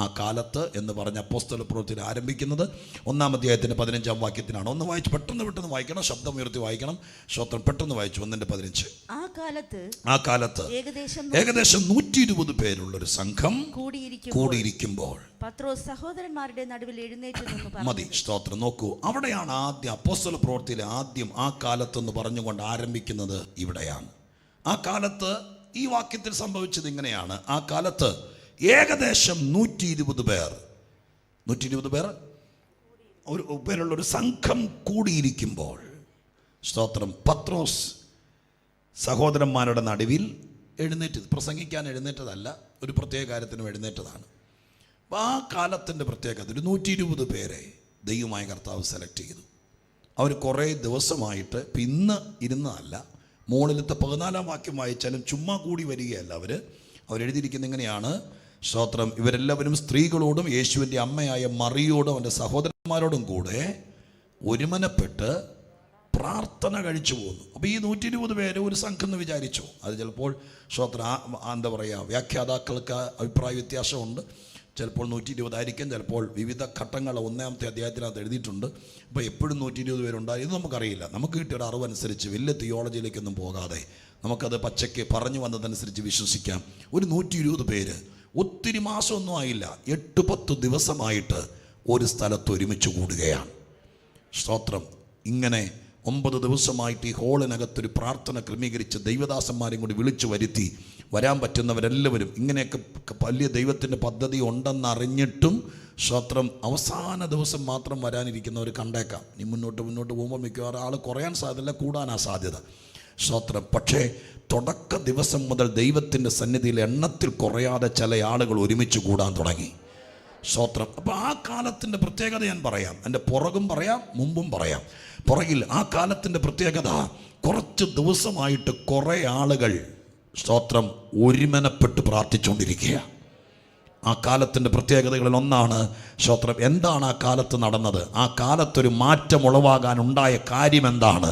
ആ കാലത്ത് എന്ന് പറഞ്ഞ അപ്പോസ്തല പ്രവൃത്തിയിൽ ആരംഭിക്കുന്നത് 1-ാം അധ്യായത്തിൻ്റെ 15-ാം വാക്യത്തിനാണ്. ഒന്ന് വായിച്ച് പെട്ടെന്ന് വായിക്കണം, ശബ്ദം ഉയർത്തി വായിക്കണം. ശ്രോത്രം പെട്ടെന്ന് വായിച്ചു. 1:15. ആ കാലത്ത് ഏകദേശം 120 പേരുള്ളൊരു സംഘം കൂടിയിരിക്കുമ്പോൾ പത്രോസ് സഹോദരന്മാരുടെ നടുവിൽ എഴുന്നേറ്റ് നിന്നു. മതി. സ്തോത്രം. നോക്കൂ, അവിടെയാണ് ആദ്യം അപ്പോസ്തല പ്രവൃത്തിയിൽ ആദ്യം ആ കാലത്തെന്ന് പറഞ്ഞുകൊണ്ട് ആരംഭിക്കുന്നത്. ഇവിടെയാണ് ആ കാലത്ത്. ഈ വാക്യത്തിൽ സംഭവിച്ചത് ഇങ്ങനെയാണ്. ആ കാലത്ത് ഏകദേശം 120 പേർ പേരുള്ളൊരു സംഘം കൂടിയിരിക്കുമ്പോൾ, സ്തോത്രം, പത്രോസ് സഹോദരന്മാരുടെ നടുവിൽ എഴുന്നേറ്റ്, പ്രസംഗിക്കാൻ എഴുന്നേറ്റതല്ല, ഒരു പ്രത്യേക കാര്യത്തിനും എഴുന്നേറ്റതാണ്. അപ്പോൾ ആ കാലത്തിൻ്റെ പ്രത്യേകത, ഒരു 120 പേരെ ദൈവമായ കർത്താവ് സെലക്ട് ചെയ്തു. അവർ കുറേ ദിവസമായിട്ട് ഇന്ന് ഇരുന്നതല്ല. മുകളിലത്തെ 14-ാം വാക്യം വായിച്ചാലും ചുമ്മാ കൂടി വരികയല്ല. അവരെഴുതിയിരിക്കുന്നത് ഇങ്ങനെയാണ്. സ്തോത്രം. ഇവരെല്ലാവരും സ്ത്രീകളോടും യേശുവിൻ്റെ അമ്മയായ മറിയോടും അവൻ്റെ സഹോദരന്മാരോടും കൂടെ ഒരുമനപ്പെട്ട് പ്രാർത്ഥന കഴിച്ചു പോകുന്നു. അപ്പോൾ ഈ 120 പേര് ഒരു സംഘം എന്ന് വിചാരിച്ചു. അത് ചിലപ്പോൾ എന്താ പറയുക, വ്യാഖ്യാതാക്കൾക്ക് അഭിപ്രായ വ്യത്യാസമുണ്ട്. ചിലപ്പോൾ 120 ആയിരിക്കും, ചിലപ്പോൾ വിവിധ ഘട്ടങ്ങൾ 1-ാമത്തെ അധ്യായത്തിനകത്ത് എഴുതിയിട്ടുണ്ട്. അപ്പോൾ എപ്പോഴും 120 പേരുണ്ടായി ഇത് നമുക്കറിയില്ല. നമുക്ക് കിട്ടിയൊരു അറിവനുസരിച്ച് വലിയ തിയോളജിയിലേക്കൊന്നും പോകാതെ നമുക്കത് പച്ചയ്ക്ക് പറഞ്ഞു വന്നതനുസരിച്ച് വിശ്വസിക്കാം. ഒരു 120 പേര് ഒത്തിരി മാസമൊന്നും ആയില്ല, 8-10 ദിവസമായിട്ട് ഒരു സ്ഥലത്ത് ഒരുമിച്ച് കൂടുകയാണ്. സ്തോത്രം. ഇങ്ങനെ 9 ദിവസമായിട്ട് ഈ ഹോളിനകത്തൊരു പ്രാർത്ഥന ക്രമീകരിച്ച് ദൈവദാസന്മാരെയും കൂടി വിളിച്ചു വരുത്തി, വരാൻ പറ്റുന്നവരെല്ലാവരും, ഇങ്ങനെയൊക്കെ വലിയ ദൈവത്തിൻ്റെ പദ്ധതി ഉണ്ടെന്നറിഞ്ഞിട്ടും സ്തോത്രം, അവസാന ദിവസം മാത്രം വരാനിരിക്കുന്നവർ കണ്ടേക്കാം. ഇനി മുന്നോട്ട് പോകുമ്പോൾ മിക്കവാറും ആൾ കുറയാൻ സാധ്യതയില്ല, കൂടാനാ സാധ്യത. സ്തോത്രം. പക്ഷേ തുടക്ക ദിവസം മുതൽ ദൈവത്തിൻ്റെ സന്നിധിയിൽ എണ്ണത്തിൽ കുറയാതെ ചില ആളുകൾ ഒരുമിച്ച് കൂടാൻ തുടങ്ങി. സ്തോത്രം. അപ്പോൾ ആ കാലത്തിൻ്റെ പ്രത്യേകത ഞാൻ പറയാം, എൻ്റെ പുറകും പറയാം, മുമ്പും പറയാം. പുറകിൽ ആ കാലത്തിൻ്റെ പ്രത്യേകത, കുറച്ച് ദിവസമായിട്ട് കുറേ ആളുകൾ, സ്തോത്രം, ഒരുമനപ്പെട്ട് പ്രാർത്ഥിച്ചുകൊണ്ടിരിക്കുക. ആ കാലത്തിൻ്റെ പ്രത്യേകതകളിൽ ഒന്നാണ്, സ്തോത്രം, എന്താണ് ആ കാലത്ത് നടന്നത്, ആ കാലത്തൊരു മാറ്റം ഉളവാകാനുണ്ടായ കാര്യം എന്താണ്,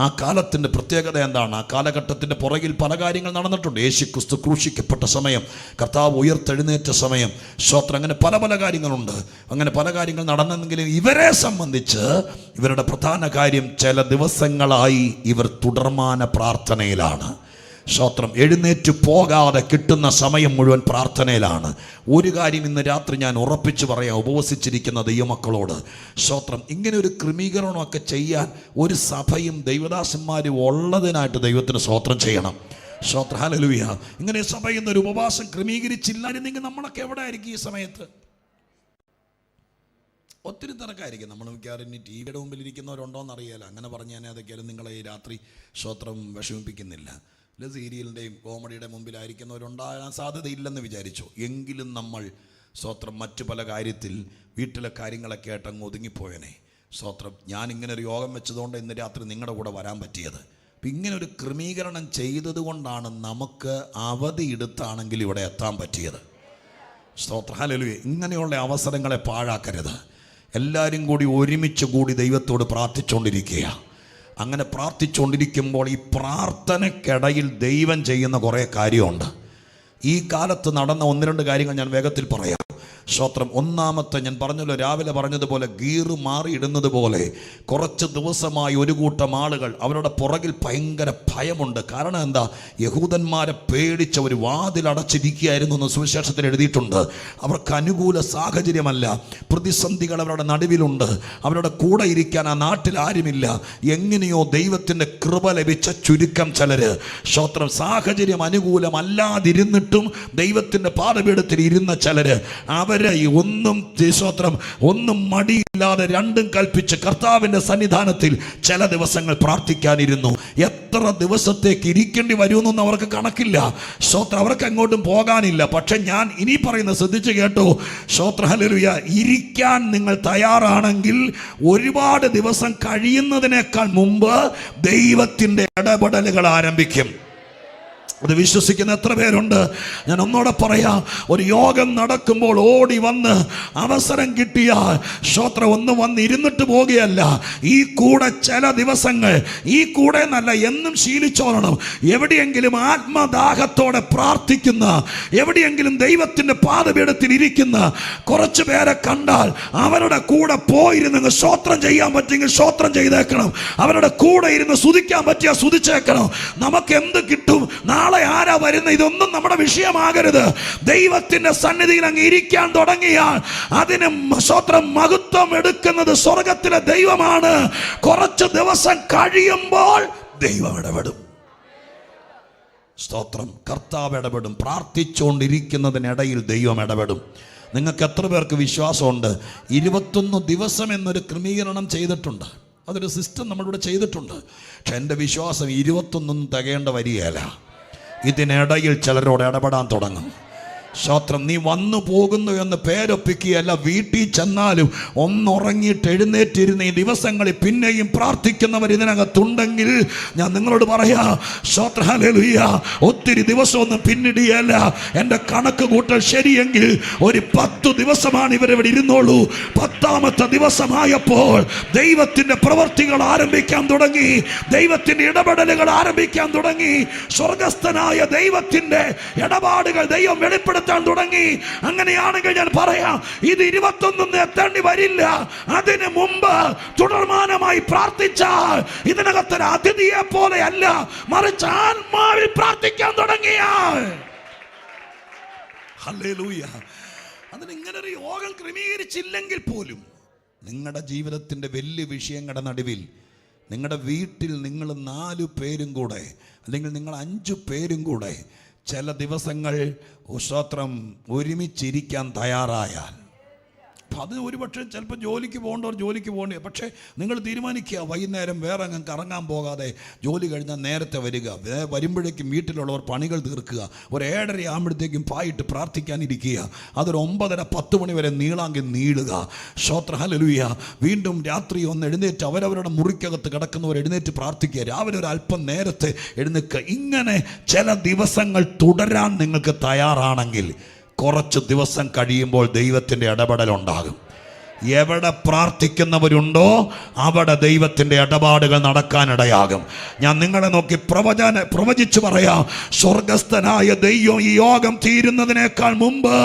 ആ കാലത്തിൻ്റെ പ്രത്യേകത എന്താണ്. ആ കാലഘട്ടത്തിൻ്റെ പുറകിൽ പല കാര്യങ്ങൾ നടന്നിട്ടുണ്ട്. യേശുക്രിസ്തു ക്രൂശിക്കപ്പെട്ട സമയം, കർത്താവ് ഉയർത്തെഴുന്നേറ്റ സമയം, സ്തോത്രം, അങ്ങനെ പല കാര്യങ്ങളുണ്ട്. അങ്ങനെ പല കാര്യങ്ങൾ നടന്നെങ്കിലും ഇവരെ സംബന്ധിച്ച് ഇവരുടെ പ്രധാന കാര്യം, ചില ദിവസങ്ങളായി ഇവർ തുടർമാന പ്രാർത്ഥനയിലാണ്. സ്തോത്രം. എഴുന്നേറ്റ് പോകാതെ കിട്ടുന്ന സമയം മുഴുവൻ പ്രാർത്ഥനയിലാണ്. ഒരു കാര്യം ഇന്ന് രാത്രി ഞാൻ ഉറപ്പിച്ച് പറയാം, ഉപവസിച്ചിരിക്കുന്ന ദൈവമക്കളോട്, സ്തോത്രം, ഇങ്ങനെ ഒരു ക്രമീകരണമൊക്കെ ചെയ്യാൻ ഒരു സഭയും ദൈവദാസന്മാരും ഉള്ളതിനായിട്ട് ദൈവത്തിന് സ്തോത്രം ചെയ്യണം. സ്തോത്രം. ഹല്ലേലൂയ. ഇങ്ങനെ സഭയിൽ നിന്നൊരു ഉപവാസം ക്രമീകരിച്ചില്ലായിരുന്നെങ്കിൽ നമ്മളൊക്കെ എവിടെ ആയിരിക്കും ഈ സമയത്ത്? ഒത്തിരി തിരക്കായിരിക്കും. നമ്മൾ മിക്കവാറും ഇനി ടി വിയുടെ മുമ്പിൽ ഇരിക്കുന്നവരുണ്ടോയെന്ന് അറിയാലോ. അങ്ങനെ പറഞ്ഞാൽ അതൊക്കെയാലും നിങ്ങളെ ഈ രാത്രി സ്തോത്രം വിഷമിപ്പിക്കുന്നില്ല. അല്ല, സീരിയലിൻ്റെയും കോമഡിയുടെ മുമ്പിലായിരിക്കുന്നവരുണ്ടാകാൻ സാധ്യതയില്ലെന്ന് വിചാരിച്ചു. എങ്കിലും നമ്മൾ സ്തോത്രം മറ്റു പല കാര്യത്തിൽ വീട്ടിലെ കാര്യങ്ങളൊക്കെ ആയിട്ട് അങ്ങ് ഒതുങ്ങിപ്പോയനെ. സ്തോത്രം. ഞാനിങ്ങനെ ഒരു യോഗം വെച്ചതുകൊണ്ട് ഇന്ന് രാത്രി നിങ്ങളുടെ കൂടെ വരാൻ പറ്റിയത്. അപ്പം ഇങ്ങനെ ഒരു ക്രമീകരണം ചെയ്തത് കൊണ്ടാണ് നമുക്ക് അവധി എടുത്താണെങ്കിൽ ഇവിടെ എത്താൻ പറ്റിയത്. സ്തോത്രം. ഹല്ലേലൂയ. ഇങ്ങനെയുള്ള അവസരങ്ങളെ പാഴാക്കരുത്. എല്ലാവരും കൂടി ഒരുമിച്ച് കൂടി ദൈവത്തോട് പ്രാർത്ഥിച്ചുകൊണ്ടിരിക്കുക. അങ്ങനെ പ്രാർത്ഥിച്ചുകൊണ്ടിരിക്കുമ്പോൾ ഈ പ്രാർത്ഥനയ്ക്കിടയിൽ ദൈവം ചെയ്യുന്ന കുറേ കാര്യമുണ്ട്. ഈ കാലത്ത് നടന്ന 1-2 കാര്യങ്ങൾ ഞാൻ വേഗത്തിൽ പറയാം. സ്തോത്രം. ഒന്നാമത്തെ, ഞാൻ പറഞ്ഞല്ലോ, രാവിലെ പറഞ്ഞതുപോലെ ഗീറ് മാറിയിടുന്നത് പോലെ കുറച്ച് ദിവസമായി ഒരു കൂട്ടം ആളുകൾ, അവരുടെ പുറകിൽ ഭയങ്കര ഭയമുണ്ട്. കാരണം എന്താ? യഹൂദന്മാരെ പേടിച്ച് അവർ വാതിലടച്ചിരിക്കുകയായിരുന്നു എന്ന് സുവിശേഷത്തിൽ എഴുതിയിട്ടുണ്ട്. അവർക്ക് അനുകൂല സാഹചര്യമല്ല, പ്രതിസന്ധികൾ അവരുടെ നടുവിലുണ്ട്, അവരുടെ കൂടെ ഇരിക്കാൻ ആ നാട്ടിൽ ആരുമില്ല. എങ്ങനെയോ ദൈവത്തിൻ്റെ കൃപ ലഭിച്ച ചുരുക്കം ചിലര്, സ്തോത്രം, സാഹചര്യം അനുകൂലമല്ലാതിരുന്നിട്ടും ദൈവത്തിൻ്റെ പാദപീഠത്തിൽ ഇരുന്ന ചിലര്, അവരെ ഒന്നും മടിയില്ലാതെ രണ്ടും കൽപ്പിച്ച് കർത്താവിൻ്റെ സന്നിധാനത്തിൽ ചില ദിവസങ്ങൾ പ്രാർത്ഥിക്കാനിരുന്നു. എത്ര ദിവസത്തേക്ക് ഇരിക്കേണ്ടി വരുമെന്നൊന്നും അവർക്ക് കണക്കില്ല. സ്തോത്രം. അവർക്ക് എങ്ങോട്ടും പോകാനില്ല. പക്ഷെ ഞാൻ ഇനി പറയുന്നത് ശ്രദ്ധിച്ച് കേട്ടോ. സ്തോത്രം. ഹല്ലേലൂയ. ഇരിക്കാൻ നിങ്ങൾ തയ്യാറാണെങ്കിൽ ഒരുപാട് ദിവസം കഴിയുന്നതിനേക്കാൾ മുമ്പ് ദൈവത്തിൻ്റെ ഇടപെടലുകൾ ആരംഭിക്കും. അത് വിശ്വസിക്കുന്ന എത്ര പേരുണ്ട്? ഞാൻ ഒന്നോടെ പറയാം. ഒരു യോഗം നടക്കുമ്പോൾ ഓടി വന്ന് അവസരം കിട്ടിയാൽ ശ്രോത്രം ഒന്ന് വന്ന് ഇരുന്നിട്ട് പോകുകയല്ല. ഈ കൂടെ ചില ദിവസങ്ങൾ, ഈ കൂടെ എന്നല്ല, എന്നും ശീലിച്ചോളണം. എവിടെയെങ്കിലും ആത്മദാഹത്തോടെ പ്രാർത്ഥിക്കുന്ന, എവിടെയെങ്കിലും ദൈവത്തിൻ്റെ പാദപീഠത്തിൽ ഇരിക്കുന്ന കുറച്ച് പേരെ കണ്ടാൽ അവരുടെ കൂടെ പോയിരുന്ന് ശ്രോത്രം ചെയ്യാൻ പറ്റുമെങ്കിൽ ശ്രോത്രം ചെയ്തേക്കണം. അവരുടെ കൂടെ ഇരുന്ന് സ്തുതിക്കാൻ പറ്റിയാൽ സ്തുതിച്ചേക്കണം. നമുക്ക് എന്ത് കിട്ടും? നാളെ ആരാ വരുന്നത്? ഇതൊന്നും നമ്മുടെ വിഷയമാകരുത്. ദൈവത്തിന്റെ സന്നിധിയിൽ അങ്ങ് ഇരിക്കാൻ തുടങ്ങിയാൽ അതിന് സ്വത്രം മഹത്വം എടുക്കുന്നത് സ്വർഗത്തിലെ ദൈവമാണ്. കുറച്ച് ദിവസം കഴിയുമ്പോൾ ദൈവം ഇടപെടും. സ്തോത്രം. കർത്താവ് ഇടപെടും. പ്രാർത്ഥിച്ചുകൊണ്ടിരിക്കുന്നതിനിടയിൽ ദൈവം ഇടപെടും. നിങ്ങൾക്ക് എത്ര പേർക്ക് വിശ്വാസമുണ്ട്? 21 ദിവസം എന്നൊരു ക്രമീകരണം ചെയ്തിട്ടുണ്ട്. അതൊരു സിസ്റ്റം നമ്മളിവിടെ ചെയ്തിട്ടുണ്ട്. പക്ഷെ എൻ്റെ വിശ്വാസം 21 തികയേണ്ട വരികയല്ല. ഇതിനിടയിൽ ചിലരോട് ഇടപെടാൻ തുടങ്ങും. സ്തോത്രം. നീ വന്നു പോകുന്നു എന്ന് പേരൊപ്പിക്കുകയല്ല. വീട്ടിൽ ചെന്നാലും ഒന്നുറങ്ങിയിട്ട് എഴുന്നേറ്റിരുന്ന ഈ ദിവസങ്ങളിൽ പിന്നെയും പ്രാർത്ഥിക്കുന്നവർ ഇതിനകത്തുണ്ടെങ്കിൽ ഞാൻ നിങ്ങളോട് പറയാ, സ്തോത്രം, ഹല്ലേലൂയ. ഒത്തിരി ദിവസമൊന്നും പിന്നിടുകയല്ല. എൻ്റെ കണക്ക് കൂട്ടൽ ശരിയെങ്കിൽ ഒരു 10 ദിവസമാണ് ഇവരിവിടെ ഇരുന്നോളൂ. 10ാമത്തെ ദിവസമായപ്പോൾ ദൈവത്തിൻ്റെ പ്രവർത്തികൾ ആരംഭിക്കാൻ തുടങ്ങി. ദൈവത്തിൻ്റെ ഇടപെടലുകൾ ആരംഭിക്കാൻ തുടങ്ങി. സ്വർഗസ്ഥനായ ദൈവത്തിൻ്റെ ഇടപാടുകൾ ദൈവം വെളിപ്പെടുത്താൻ തുടങ്ങി. അങ്ങനെയാണെങ്കിൽ ഞാൻ പറയാം, ഇത് 21 എത്തേണ്ടി വരില്ല. അതിന് മുമ്പ് തുടർമാനമായി പ്രാർത്ഥിച്ചാൽ ഇതിനകത്തൊരു അതിഥിയെ പോലെ അല്ല, മറിച്ച് ആത്മാവിൽ പ്രാർത്ഥിക്കാൻ തുടങ്ങിയാൽ, ഹല്ലേലൂയ, അതിനിങ്ങനെ ഒരു യോഗം ക്രമീകരിച്ചില്ലെങ്കിൽ പോലും നിങ്ങളുടെ ജീവിതത്തിൻ്റെ വലിയ വിഷയങ്ങളുടെ നടുവിൽ നിങ്ങളുടെ വീട്ടിൽ നിങ്ങൾ 4 പേരും കൂടെ അല്ലെങ്കിൽ നിങ്ങൾ 5 പേരും കൂടെ ചില ദിവസങ്ങൾ സ്തോത്രം ഒരുമിച്ചിരിക്കാൻ തയ്യാറായാൽ, അപ്പം അത് ഒരുപക്ഷെ ചിലപ്പോൾ ജോലിക്ക് പോകേണ്ടവർ ജോലിക്ക് പോകേണ്ടി, പക്ഷേ നിങ്ങൾ തീരുമാനിക്കുക വൈകുന്നേരം വേറെ അങ്ങ് കറങ്ങാൻ പോകാതെ ജോലി കഴിഞ്ഞാൽ നേരത്തെ വരിക. വരുമ്പോഴേക്കും വീട്ടിലുള്ളവർ പണികൾ തീർക്കുക. ഒരു 7:30 ആകുമ്പോഴത്തേക്കും പായിട്ട് പ്രാർത്ഥിക്കാനിരിക്കുക. അതൊരു 9:30-10 മണി വരെ നീളാങ്കിൽ നീളുക. സ്തോത്രം, ഹല്ലേലൂയ. വീണ്ടും രാത്രി ഒന്ന് എഴുന്നേറ്റ് അവരവരുടെ മുറിക്കകത്ത് കിടക്കുന്നവർ എഴുന്നേറ്റ് പ്രാർത്ഥിക്കുക. രാവിലെ ഒരു അല്പം നേരത്തെ എഴുന്നേൽക്കുക. ഇങ്ങനെ ചില ദിവസങ്ങൾ തുടരാൻ നിങ്ങൾക്ക് തയ്യാറാണെങ്കിൽ കുറച്ച് ദിവസം കഴിയുമ്പോൾ ദൈവത്തിൻ്റെ ഇടപെടലുണ്ടാകും. എവിടെ പ്രാർത്ഥിക്കുന്നവരുണ്ടോ അവിടെ ദൈവത്തിൻ്റെ ഇടപാടുകൾ നടക്കാനിടയാകും. ഞാൻ നിങ്ങളെ നോക്കി പ്രവചിച്ചു പറയാം, സ്വർഗസ്ഥനായ ദൈവം ഈ യോഗം തീരുന്നതിനേക്കാൾ മുമ്പ്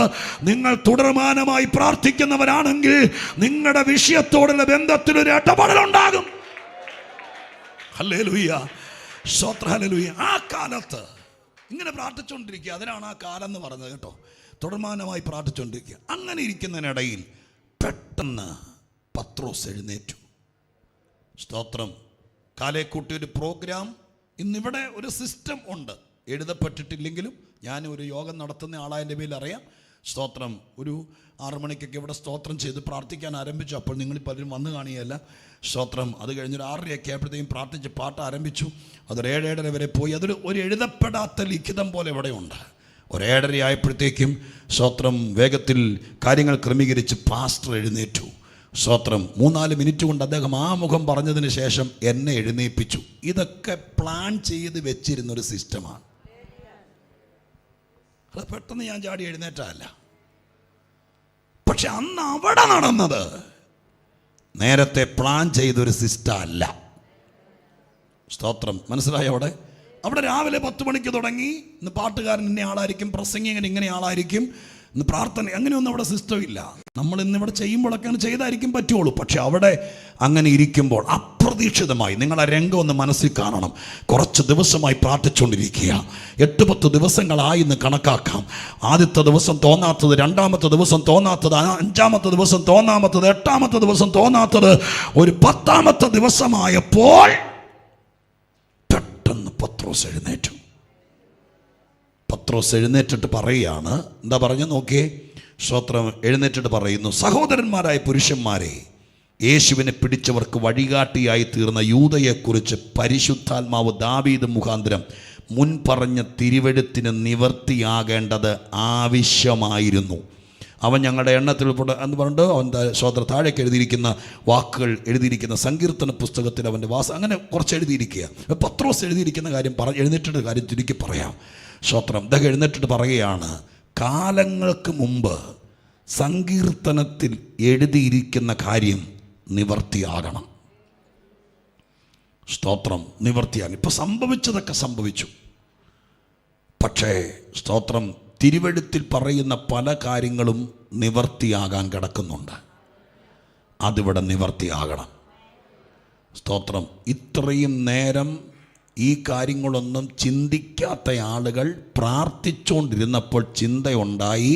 നിങ്ങൾ തുടർമാനമായി പ്രാർത്ഥിക്കുന്നവരാണെങ്കിൽ നിങ്ങളുടെ വിഷയത്തോടുള്ള ബന്ധത്തിലൊരു ഇടപെടലുണ്ടാകും. ഹല്ലേലൂയ, സ്തോത്രം, ഹല്ലേലൂയ. ആ കാലത്ത് ഇങ്ങനെ പ്രാർത്ഥിച്ചുകൊണ്ടിരിക്കുക. അതിനാണ് ആ കാലം എന്ന് പറഞ്ഞത് കേട്ടോ. തുടർമാനമായി പ്രാർത്ഥിച്ചുകൊണ്ടിരിക്കുക. അങ്ങനെ ഇരിക്കുന്നതിനിടയിൽ പെട്ടെന്ന് പത്രോസ് എഴുന്നേറ്റു. സ്തോത്രം. കാലേക്കൂട്ടി ഒരു പ്രോഗ്രാം ഇന്നിവിടെ ഒരു സിസ്റ്റം ഉണ്ട്, എഴുതപ്പെട്ടിട്ടില്ലെങ്കിലും ഞാൻ ഒരു യോഗം നടത്തുന്ന ആളായതിൻ്റെ പേരിൽ അറിയാം. സ്തോത്രം. ഒരു 6 മണിക്കൊക്കെ ഇവിടെ സ്തോത്രം ചെയ്ത് പ്രാർത്ഥിക്കാൻ ആരംഭിച്ചു. അപ്പോൾ നിങ്ങൾ പലരും വന്നു കാണുകയല്ല. സ്തോത്രം. അത് കഴിഞ്ഞൊരു 6:30 ആയപ്പോഴത്തേക്കും പ്രാർത്ഥിച്ച് പാട്ട് ആരംഭിച്ചു. അതൊരു 7:30 വരെ പോയി. അതൊരു എഴുതപ്പെടാത്ത ലിഖിതം പോലെ ഇവിടെ ഉണ്ട്. ഒരു 7:30 ആയപ്പോഴത്തേക്കും സ്തോത്രം വേഗത്തിൽ കാര്യങ്ങൾ ക്രമീകരിച്ച് പാസ്റ്റർ എഴുന്നേറ്റു. സ്തോത്രം. 3-4 മിനിറ്റ് കൊണ്ട് അദ്ദേഹം ആമുഖം പറഞ്ഞതിന് ശേഷം എന്നെ എഴുന്നേൽപ്പിച്ചു. ഇതൊക്കെ പ്ലാൻ ചെയ്ത് വെച്ചിരുന്നൊരു സിസ്റ്റമാണ്. അത് പെട്ടെന്ന് ഞാൻ ചാടി എഴുന്നേറ്റല്ല. പക്ഷെ അന്ന് അവിടെ നടന്നത് നേരത്തെ പ്ലാൻ ചെയ്തൊരു സിസ്റ്റം അല്ല. സ്തോത്രം. മനസ്സിലായോ? അവിടെ രാവിലെ 10 മണിക്ക് തുടങ്ങി. ഇന്ന് പാട്ടുകാരൻ ഇന്ന ആളായിരിക്കും, പ്രസംഗികൻ ഇങ്ങനെ ആളായിരിക്കും, ഇന്ന് പ്രാർത്ഥന, അങ്ങനെയൊന്നും അവിടെ സിസ്റ്റം ഇല്ല. നമ്മൾ ഇന്നിവിടെ ചെയ്യുമ്പോഴൊക്കെ അങ്ങനെ ചെയ്തായിരിക്കും പറ്റുള്ളൂ. പക്ഷെ അവിടെ അങ്ങനെ ഇരിക്കുമ്പോൾ അപ്രതീക്ഷിതമായി നിങ്ങൾ ആ രംഗം ഒന്ന് മനസ്സിൽ കാണണം. കുറച്ച് ദിവസമായി പ്രാർത്ഥിച്ചുകൊണ്ടിരിക്കുക. 8-10 ദിവസങ്ങളായി ഇന്ന് കണക്കാക്കാം. ആദ്യത്തെ ദിവസം തോന്നാത്തത്, 2ാമത്തെ ദിവസം തോന്നാത്തത്, 5ാമത്തെ ദിവസം തോന്നാത്തത്, 8ാമത്തെ ദിവസം തോന്നാത്തത്, ഒരു 10ാമത്തെ ദിവസമായപ്പോൾ പെട്ടെന്ന് പത്രോസ് എഴുന്നേറ്റു. പത്രോസ് എഴുന്നേറ്റിട്ട് പറയുകയാണ്, എന്താ പറഞ്ഞു നോക്കിയേ. സ്തോത്രം. എഴുന്നേറ്റിട്ട് പറയുന്നു, സഹോദരന്മാരായ പുരുഷന്മാരെ, യേശുവിനെ പിടിച്ചവർക്ക് വഴികാട്ടിയായി തീർന്ന യൂദയെക്കുറിച്ച് പരിശുദ്ധാത്മാവ് ദാവീദ് മുഖാന്തരം മുൻപറഞ്ഞ തിരുവെഴുത്തിന് നിവർത്തിയാകേണ്ടത് ആവശ്യമായിരുന്നു. അവൻ ഞങ്ങളുടെ എണ്ണത്തിൽ ഉൾപ്പെടെ എന്ന് പറഞ്ഞിട്ട് അവൻ്റെ സ്വതന്ത്ര താഴേക്ക് എഴുതിയിരിക്കുന്ന വാക്കുകൾ എഴുതിയിരിക്കുന്ന സങ്കീർത്തന പുസ്തകത്തിൽ അവൻ്റെ അങ്ങനെ കുറച്ച് എഴുതിയിരിക്കുക. പത്രോസ് എഴുതിയിരിക്കുന്ന കാര്യം എഴുന്നേറ്റിട്ട് കാര്യം ചുരുക്കി പറയാം. സ്തോത്രം. ഇതൊക്കെ എഴുന്നേറ്റിട്ട് പറയുകയാണ്, കാലങ്ങൾക്ക് മുമ്പ് സങ്കീർത്തനത്തിൽ എഴുതിയിരിക്കുന്ന കാര്യം നിവർത്തിയാകണം. സ്തോത്രം. നിവർത്തിയാകും. ഇപ്പോൾ സംഭവിച്ചതൊക്കെ സംഭവിച്ചു. പക്ഷേ സ്തോത്രം, തിരുവെഴുത്തിൽ പറയുന്ന പല കാര്യങ്ങളും നിവർത്തിയാകാൻ കിടക്കുന്നുണ്ട്. അതിവിടെ നിവർത്തിയാകണം. സ്തോത്രം. ഇത്രയും നേരം ഈ കാര്യങ്ങളൊന്നും ചിന്തിക്കാത്ത ആളുകൾ പ്രാർത്ഥിച്ചുകൊണ്ടിരുന്നപ്പോൾ ചിന്തയുണ്ടായി.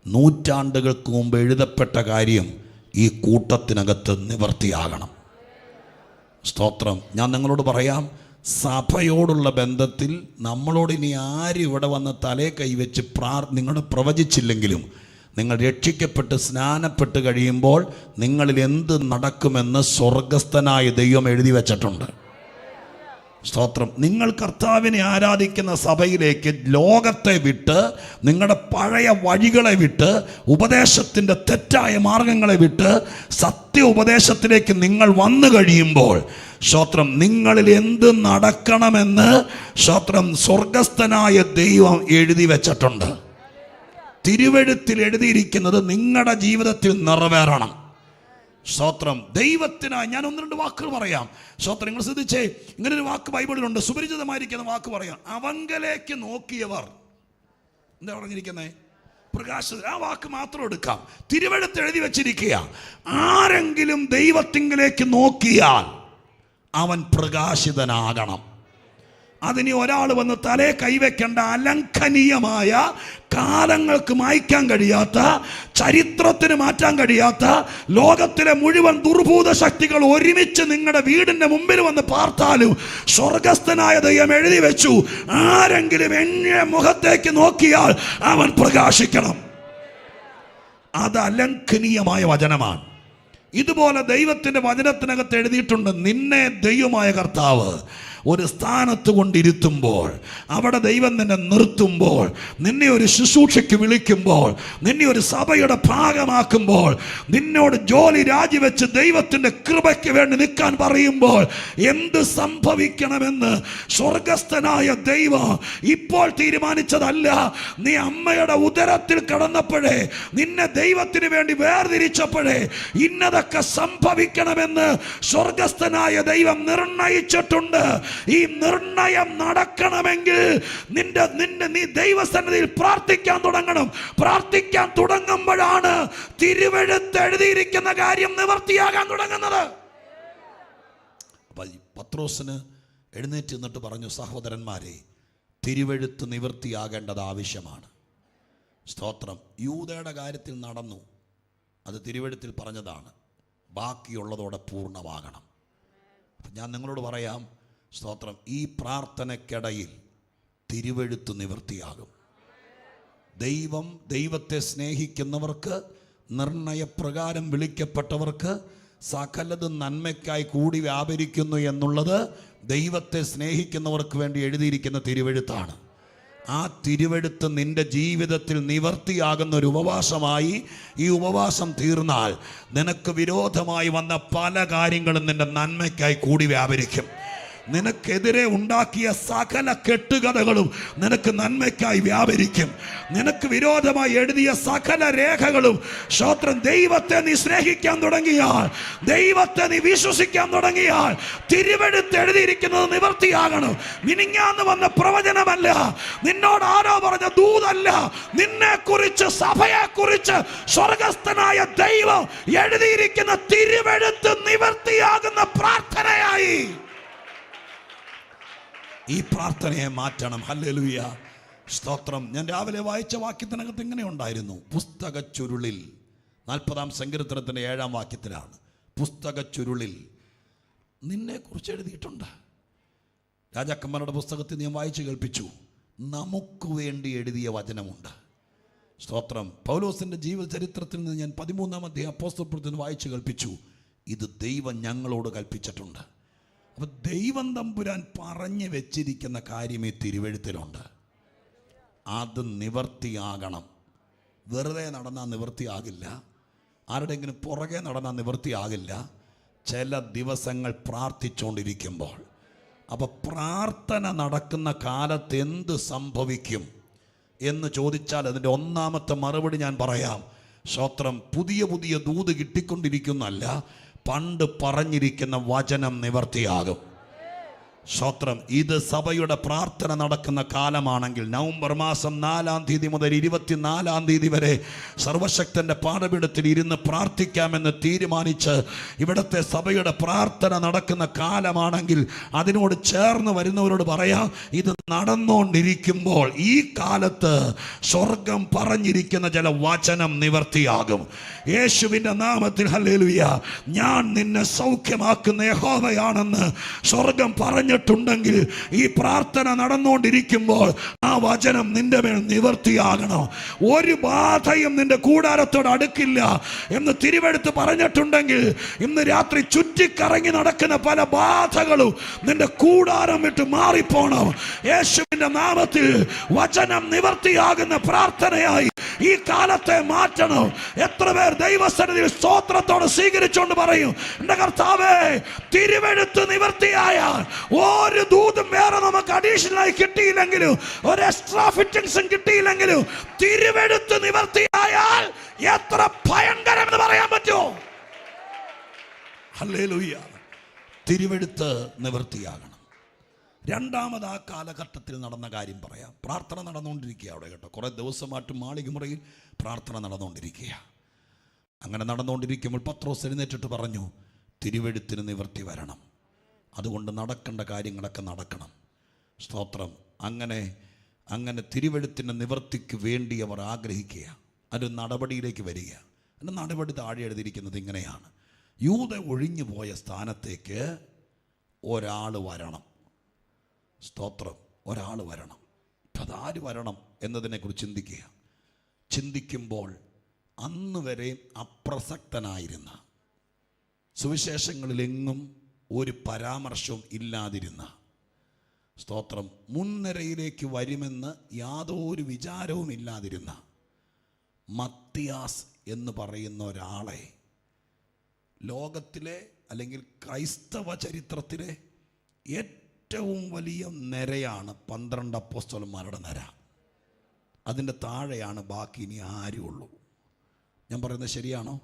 നൂറ്റാണ്ടുകൾക്ക് മുമ്പ് എഴുതപ്പെട്ട കാര്യം ഈ കൂട്ടത്തിനകത്ത് നിവർത്തിയാകണം. സ്തോത്രം. ഞാൻ നിങ്ങളോട് പറയാം, സഭയോടുള്ള ബന്ധത്തിൽ നമ്മളോട് ഇനി ആരും ഇവിടെ വന്ന് തലേ കൈവച്ച് നിങ്ങൾ പ്രവചിച്ചില്ലെങ്കിലും, നിങ്ങൾ രക്ഷിക്കപ്പെട്ട് സ്നാനപ്പെട്ട് കഴിയുമ്പോൾ നിങ്ങളിൽ എന്ത് നടക്കുമെന്ന് സ്വർഗസ്ഥനായ ദൈവം എഴുതി വച്ചിട്ടുണ്ട്. സ്തോത്രം. നിങ്ങൾ കർത്താവിനെ ആരാധിക്കുന്ന സഭയിലേക്ക് ലോകത്തെ വിട്ട്, നിങ്ങളുടെ പഴയ വഴികളെ വിട്ട്, ഉപദേശത്തിൻ്റെ തെറ്റായ മാർഗങ്ങളെ വിട്ട് സത്യ ഉപദേശത്തിലേക്ക് നിങ്ങൾ വന്നു കഴിയുമ്പോൾ സ്തോത്രം, നിങ്ങളിൽ എന്ത് നടക്കണമെന്ന് സ്തോത്രം സ്വർഗസ്ഥനായ ദൈവം എഴുതി വച്ചിട്ടുണ്ട്. തിരുവെഴുത്തിൽ എഴുതിയിരിക്കുന്നത് നിങ്ങളുടെ ജീവിതത്തിൽ നിറവേറണം. സ്തോത്രം. ദൈവത്തിനായി ഞാൻ ഒന്ന് രണ്ട് വാക്കുകൾ പറയാം. സ്തോത്രം. നിങ്ങൾ ശ്രദ്ധിച്ചേ, ഇങ്ങനൊരു വാക്ക് ബൈബിളിലുണ്ട്, സുപരിചിതമായിരിക്കുന്ന വാക്ക് പറയാം. അവങ്കലേക്ക് നോക്കിയവർ, എന്താ പറഞ്ഞിരിക്കുന്നത്? പ്രകാശ. ആ വാക്ക് മാത്രം എടുക്കാം. തിരുവെഴുത്ത് എഴുതി വെച്ചിരിക്കുക, ആരെങ്കിലും ദൈവത്തിങ്കിലേക്ക് നോക്കിയാൽ അവൻ പ്രകാശിതനാകണം. അതിന് ഒരാൾ വന്ന് തലേ കൈവയ്ക്കേണ്ട അലംഘനീയമായ, കാലങ്ങൾക്ക് മായ്ക്കാൻ കഴിയാത്ത, ചരിത്രത്തിന് മാറ്റാൻ കഴിയാത്ത, ലോകത്തിലെ മുഴുവൻ ദുർഭൂത ശക്തികൾ ഒരുമിച്ച് നിങ്ങളുടെ വീടിൻ്റെ മുമ്പിൽ വന്ന് പാർത്താലും സ്വർഗസ്ഥനായ ദൈവം എഴുതി വെച്ചു, ആരെങ്കിലും എന്നെ മുഖത്തേക്ക് നോക്കിയാൽ അവൻ പ്രകാശിക്കണം. അത് അലംഘനീയമായ വചനമാണ്. ഇതുപോലെ ദൈവത്തിൻ്റെ വചനത്തിനകത്ത് എഴുതിയിട്ടുണ്ട്, നിന്നെ ദൈവമായ കർത്താവ് ഒരു സ്ഥാനത്ത് കൊണ്ടിരുത്തുമ്പോൾ, അവിടെ ദൈവം നിന്നെ നിർത്തുമ്പോൾ, നിന്നെ ഒരു ശുശ്രൂഷയ്ക്ക് വിളിക്കുമ്പോൾ, നിന്നെ ഒരു സഭയുടെ ഭാഗമാക്കുമ്പോൾ, നിന്നോട് ജോലി രാജിവെച്ച് ദൈവത്തിൻ്റെ കൃപയ്ക്ക് വേണ്ടി നിൽക്കാൻ പറയുമ്പോൾ എന്ത് സംഭവിക്കണമെന്ന് സ്വർഗസ്ഥനായ ദൈവം ഇപ്പോൾ തീരുമാനിച്ചതല്ല. നീ അമ്മയുടെ ഉദരത്തിൽ കിടന്നപ്പോഴേ, നിന്നെ ദൈവത്തിന് വേണ്ടി വേർതിരിച്ചപ്പോഴേ ഇന്നതൊക്കെ സംഭവിക്കണമെന്ന് സ്വർഗസ്ഥനായ ദൈവം നിർണയിച്ചിട്ടുണ്ട്. ഈ നിർണയം നടക്കണമെങ്കിൽ നീ ദൈവസന്നിധിയിൽ പ്രാർത്ഥിക്കാൻ തുടങ്ങണം. പ്രാർത്ഥിക്കാൻ തുടങ്ങുമ്പോഴാണ് തിരുവെഴുത്ത് എഴുതിയിരിക്കുന്ന കാര്യം നിവർത്തിയാകാൻ തുടങ്ങുന്നത്. പത്രോസിന് എഴുന്നേറ്റ് നിന്നിട്ട് പറഞ്ഞു, സഹോദരന്മാരെ, തിരുവെഴുത്ത് നിവർത്തിയാകേണ്ടത് ആവശ്യമാണ്. സ്തോത്രം. യൂദയുടെ കാര്യത്തിൽ നടന്നു, അത് തിരുവെഴുത്തിൽ പറഞ്ഞതാണ്. ബാക്കിയുള്ളതോടെ പൂർണ്ണമാകണം. ഞാൻ നിങ്ങളോട് പറയാം, സ്തോത്രം, ഈ പ്രാർത്ഥനയ്ക്കിടയിൽ തിരുവെഴുത്ത് നിവൃത്തിയാകും. ദൈവത്തെ സ്നേഹിക്കുന്നവർക്ക്, നിർണയപ്രകാരം വിളിക്കപ്പെട്ടവർക്ക് സകലതും നന്മയ്ക്കായി കൂടി വ്യാപരിക്കുന്നു എന്നുള്ളത് ദൈവത്തെ സ്നേഹിക്കുന്നവർക്ക് വേണ്ടി എഴുതിയിരിക്കുന്ന തിരുവെഴുത്താണ്. ആ തിരുവെഴുത്ത് നിന്റെ ജീവിതത്തിൽ നിവർത്തിയാകുന്ന ഒരു ഉപവാസമായി ഈ ഉപവാസം തീർന്നാൽ നിനക്ക് വിരോധമായി വന്ന പല കാര്യങ്ങളും നിന്റെ നന്മയ്ക്കായി കൂടി വ്യാപരിക്കും. നിനക്കെതിരെ ഉണ്ടാക്കിയ സകല കെട്ടുകഥകളും നിനക്ക് നന്മയ്ക്കായി വ്യാപരിക്കും. നിനക്ക് വിരോധമായി എഴുതിയ സകല രേഖകളും, സ്തോത്രം, ദൈവത്തെ നീ സ്നേഹിക്കാൻ തുടങ്ങിയാൽ, ദൈവത്തെ നീ വിശ്വസിക്കാൻ തുടങ്ങിയാൽ തിരുവെഴുത്ത് എഴുതിയിരിക്കുന്നത് നിവർത്തിയാകണം. മിനിങ്ങാന്ന് വന്ന പ്രവചനമല്ല, നിന്നോട് ആരോ പറഞ്ഞ ദൂതല്ല, നിന്നെക്കുറിച്ച്, സഭയെക്കുറിച്ച് സ്വർഗസ്ഥനായ ദൈവം എഴുതിയിരിക്കുന്ന തിരുവെഴുത്ത് നിവർത്തിയാകുന്ന പ്രാർത്ഥനയായി ഈ പ്രാർത്ഥനയെ മാറ്റണം. ഹല്ലേലൂയ, സ്തോത്രം. ഞാൻ രാവിലെ വായിച്ച വാക്യത്തിനകത്ത് ഇങ്ങനെ ഉണ്ടായിരുന്നു, പുസ്തക ചുരുളിൽ, 40-ാം സങ്കീർത്തനത്തിൻ്റെ 7-ാം വാക്യത്തിലാണ്, പുസ്തക ചുരുളിൽ നിന്നെക്കുറിച്ച് എഴുതിയിട്ടുണ്ട്. രാജാക്കന്മാരുടെ പുസ്തകത്തിൽ ഞാൻ വായിച്ചു കേൾപ്പിച്ചു, നമുക്ക് വേണ്ടി എഴുതിയ വചനമുണ്ട്. സ്തോത്രം. പൗലോസിൻ്റെ ജീവ ചരിത്രത്തിൽ നിന്ന് ഞാൻ 13-ാം അധ്യായം അപ്പോസ്തലപ്രവൃത്തിയിൽ വായിച്ചു കേൾപ്പിച്ചു, ഇത് ദൈവം ഞങ്ങളോട് കൽപ്പിച്ചിട്ടുണ്ട്. അപ്പോൾ ദൈവം തമ്പുരാൻ പറഞ്ഞു വെച്ചിരിക്കുന്ന കാര്യം ഈ തിരുവെഴുത്തിലുണ്ട്. അത് നിവർത്തിയാകണം. വെറുതെ നടന്നാൽ നിവർത്തിയാകില്ല. ആരുടെയെങ്കിലും പുറകെ നടന്നാൽ നിവർത്തിയാകില്ല. ചില ദിവസങ്ങൾ പ്രാർത്ഥിച്ചുകൊണ്ടിരിക്കുമ്പോൾ, അപ്പോൾ പ്രാർത്ഥന നടക്കുന്ന കാലത്ത് എന്ത് സംഭവിക്കും എന്ന് ചോദിച്ചാൽ അതിൻ്റെ ഒന്നാമത്തെ മറുപടി ഞാൻ പറയാം. സ്തോത്രം, പുതിയ പുതിയ ദൂത് കിട്ടിക്കൊണ്ടിരിക്കുന്നല്ല, പണ്ട് പറഞ്ഞിരിക്കുന്ന വചനം നിവർത്തിയാകും. സ്തോത്രം, ഇത് സഭയുടെ പ്രാർത്ഥന നടക്കുന്ന കാലമാണെങ്കിൽ നവംബർ മാസം 4-ാം തീയതി മുതൽ 24-ാം തീയതി വരെ സർവശക്തൻ്റെ പാഠപീഠത്തിൽ ഇരുന്ന് പ്രാർത്ഥിക്കാമെന്ന് തീരുമാനിച്ച് ഇവിടുത്തെ സഭയുടെ പ്രാർത്ഥന നടക്കുന്ന കാലമാണെങ്കിൽ അതിനോട് ചേർന്ന് വരുന്നവരോട് പറയാം, ഇത് നടന്നുകൊണ്ടിരിക്കുമ്പോൾ ഈ കാലത്ത് സ്വർഗം പറഞ്ഞിരിക്കുന്ന ചില വചനം നിവർത്തിയാകും. യേശുവിൻ്റെ നാമത്തിൽ ഹല്ലേലൂയ. ഞാൻ നിന്നെ സൗഖ്യമാക്കുന്ന യഹോവയാണെന്ന് സ്വർഗം പറഞ്ഞിട്ടുണ്ടെങ്കിൽ ഈ പ്രാർത്ഥന നടന്നുകൊണ്ടിരിക്കുമ്പോൾ ആ വചനം നിന്റെ മേൽ നിവർത്തിയാകണം. ഒരു ബാധയും നിന്റെ കൂടാരത്തോട് അടുക്കില്ല എന്ന് തിരുവെടുത്ത് പറഞ്ഞിട്ടുണ്ടെങ്കിൽ ഇന്ന് രാത്രി ചുറ്റിക്കറങ്ങി നടക്കുന്ന പല ബാധകളും നിന്റെ കൂടാരം വിട്ട് മാറിപ്പോണം. യേശുവിൻ്റെ നാമത്തിൽ വചനം നിവർത്തിയാകുന്ന പ്രാർത്ഥനയായി ഈ കാലത്തെ മാറ്റണം. എത്ര പേർ ദൈവസന്നിധിയിൽ സ്തോത്രത്തോടെ സ്വീകരിച്ചുകൊണ്ട് പറയും, എൻ്റെ കർത്താവേ, തിരുവെഴുത്ത് നിവർത്തിയായാൽ ഒരു ദൂതും വേറെ നമുക്ക് അഡീഷണലായി കിട്ടിയില്ലെങ്കിലും ഒരു എക്സ്ട്രാ ഫിറ്റിംഗ്സും കിട്ടിയില്ലെങ്കിലും തിരുവെഴുത്ത് നിവർത്തിയായാൽ എത്ര ഭയങ്കരമെന്ന് പറയാൻ പറ്റുമോ? ഹല്ലേലൂയ. തിരുവെഴുത്ത് നിവർത്തിയാകണം. രണ്ടാമത് ആ കാലഘട്ടത്തിൽ നടന്ന കാര്യം പറയാം. പ്രാർത്ഥന നടന്നുകൊണ്ടിരിക്കുക അവിടെ കേട്ടോ. കുറേ ദിവസമായിട്ട് മാളികമുറിയിൽ പ്രാർത്ഥന നടന്നുകൊണ്ടിരിക്കുക. അങ്ങനെ നടന്നുകൊണ്ടിരിക്കുമ്പോൾ പത്രോസ് എഴുന്നേറ്റിട്ട് പറഞ്ഞു, തിരുവെഴുത്തിന് നിവർത്തി വരണം, അതുകൊണ്ട് നടക്കേണ്ട കാര്യങ്ങളൊക്കെ നടക്കണം. സ്തോത്രം. അങ്ങനെ തിരുവെഴുത്തിൻ്റെ നിവർത്തിക്ക് വേണ്ടി അവർ ആഗ്രഹിക്കുക. അത് നടപടിയിലേക്ക് വരിക. അതിൻ്റെ നടപടി താഴെ എഴുതിയിരിക്കുന്നത് ഇങ്ങനെയാണ്: യൂദ ഒഴിഞ്ഞു പോയ സ്ഥാനത്തേക്ക് ഒരാൾ വരണം. സ്തോത്രം, ഒരാൾ വരണം. അതാര് വരണം എന്നതിനെക്കുറിച്ച് ചിന്തിക്കുമ്പോൾ അന്ന് വരെ അപ്രസക്തനായിരുന്ന, സുവിശേഷങ്ങളിലെങ്ങും ഒരു പരാമർശവും ഇല്ലാതിരുന്ന, സ്തോത്രം, മുൻനിരയിലേക്ക് വരുമെന്ന് യാതൊരു വിചാരവും ഇല്ലാതിരുന്ന മത്തിയാസ് എന്ന് പറയുന്ന ഒരാളെ ലോകത്തിലെ അല്ലെങ്കിൽ ക്രൈസ്തവ ചരിത്രത്തിലെ ഏറ്റവും വലിയ നിരയാണ് 12 അപ്പോസ്തലന്മാരുടെ നിര. അതിൻ്റെ താഴെയാണ് ബാക്കി ഇനി ആരുള്ളൂ. ഞാൻ പറയുന്നത് ശരിയാണോ?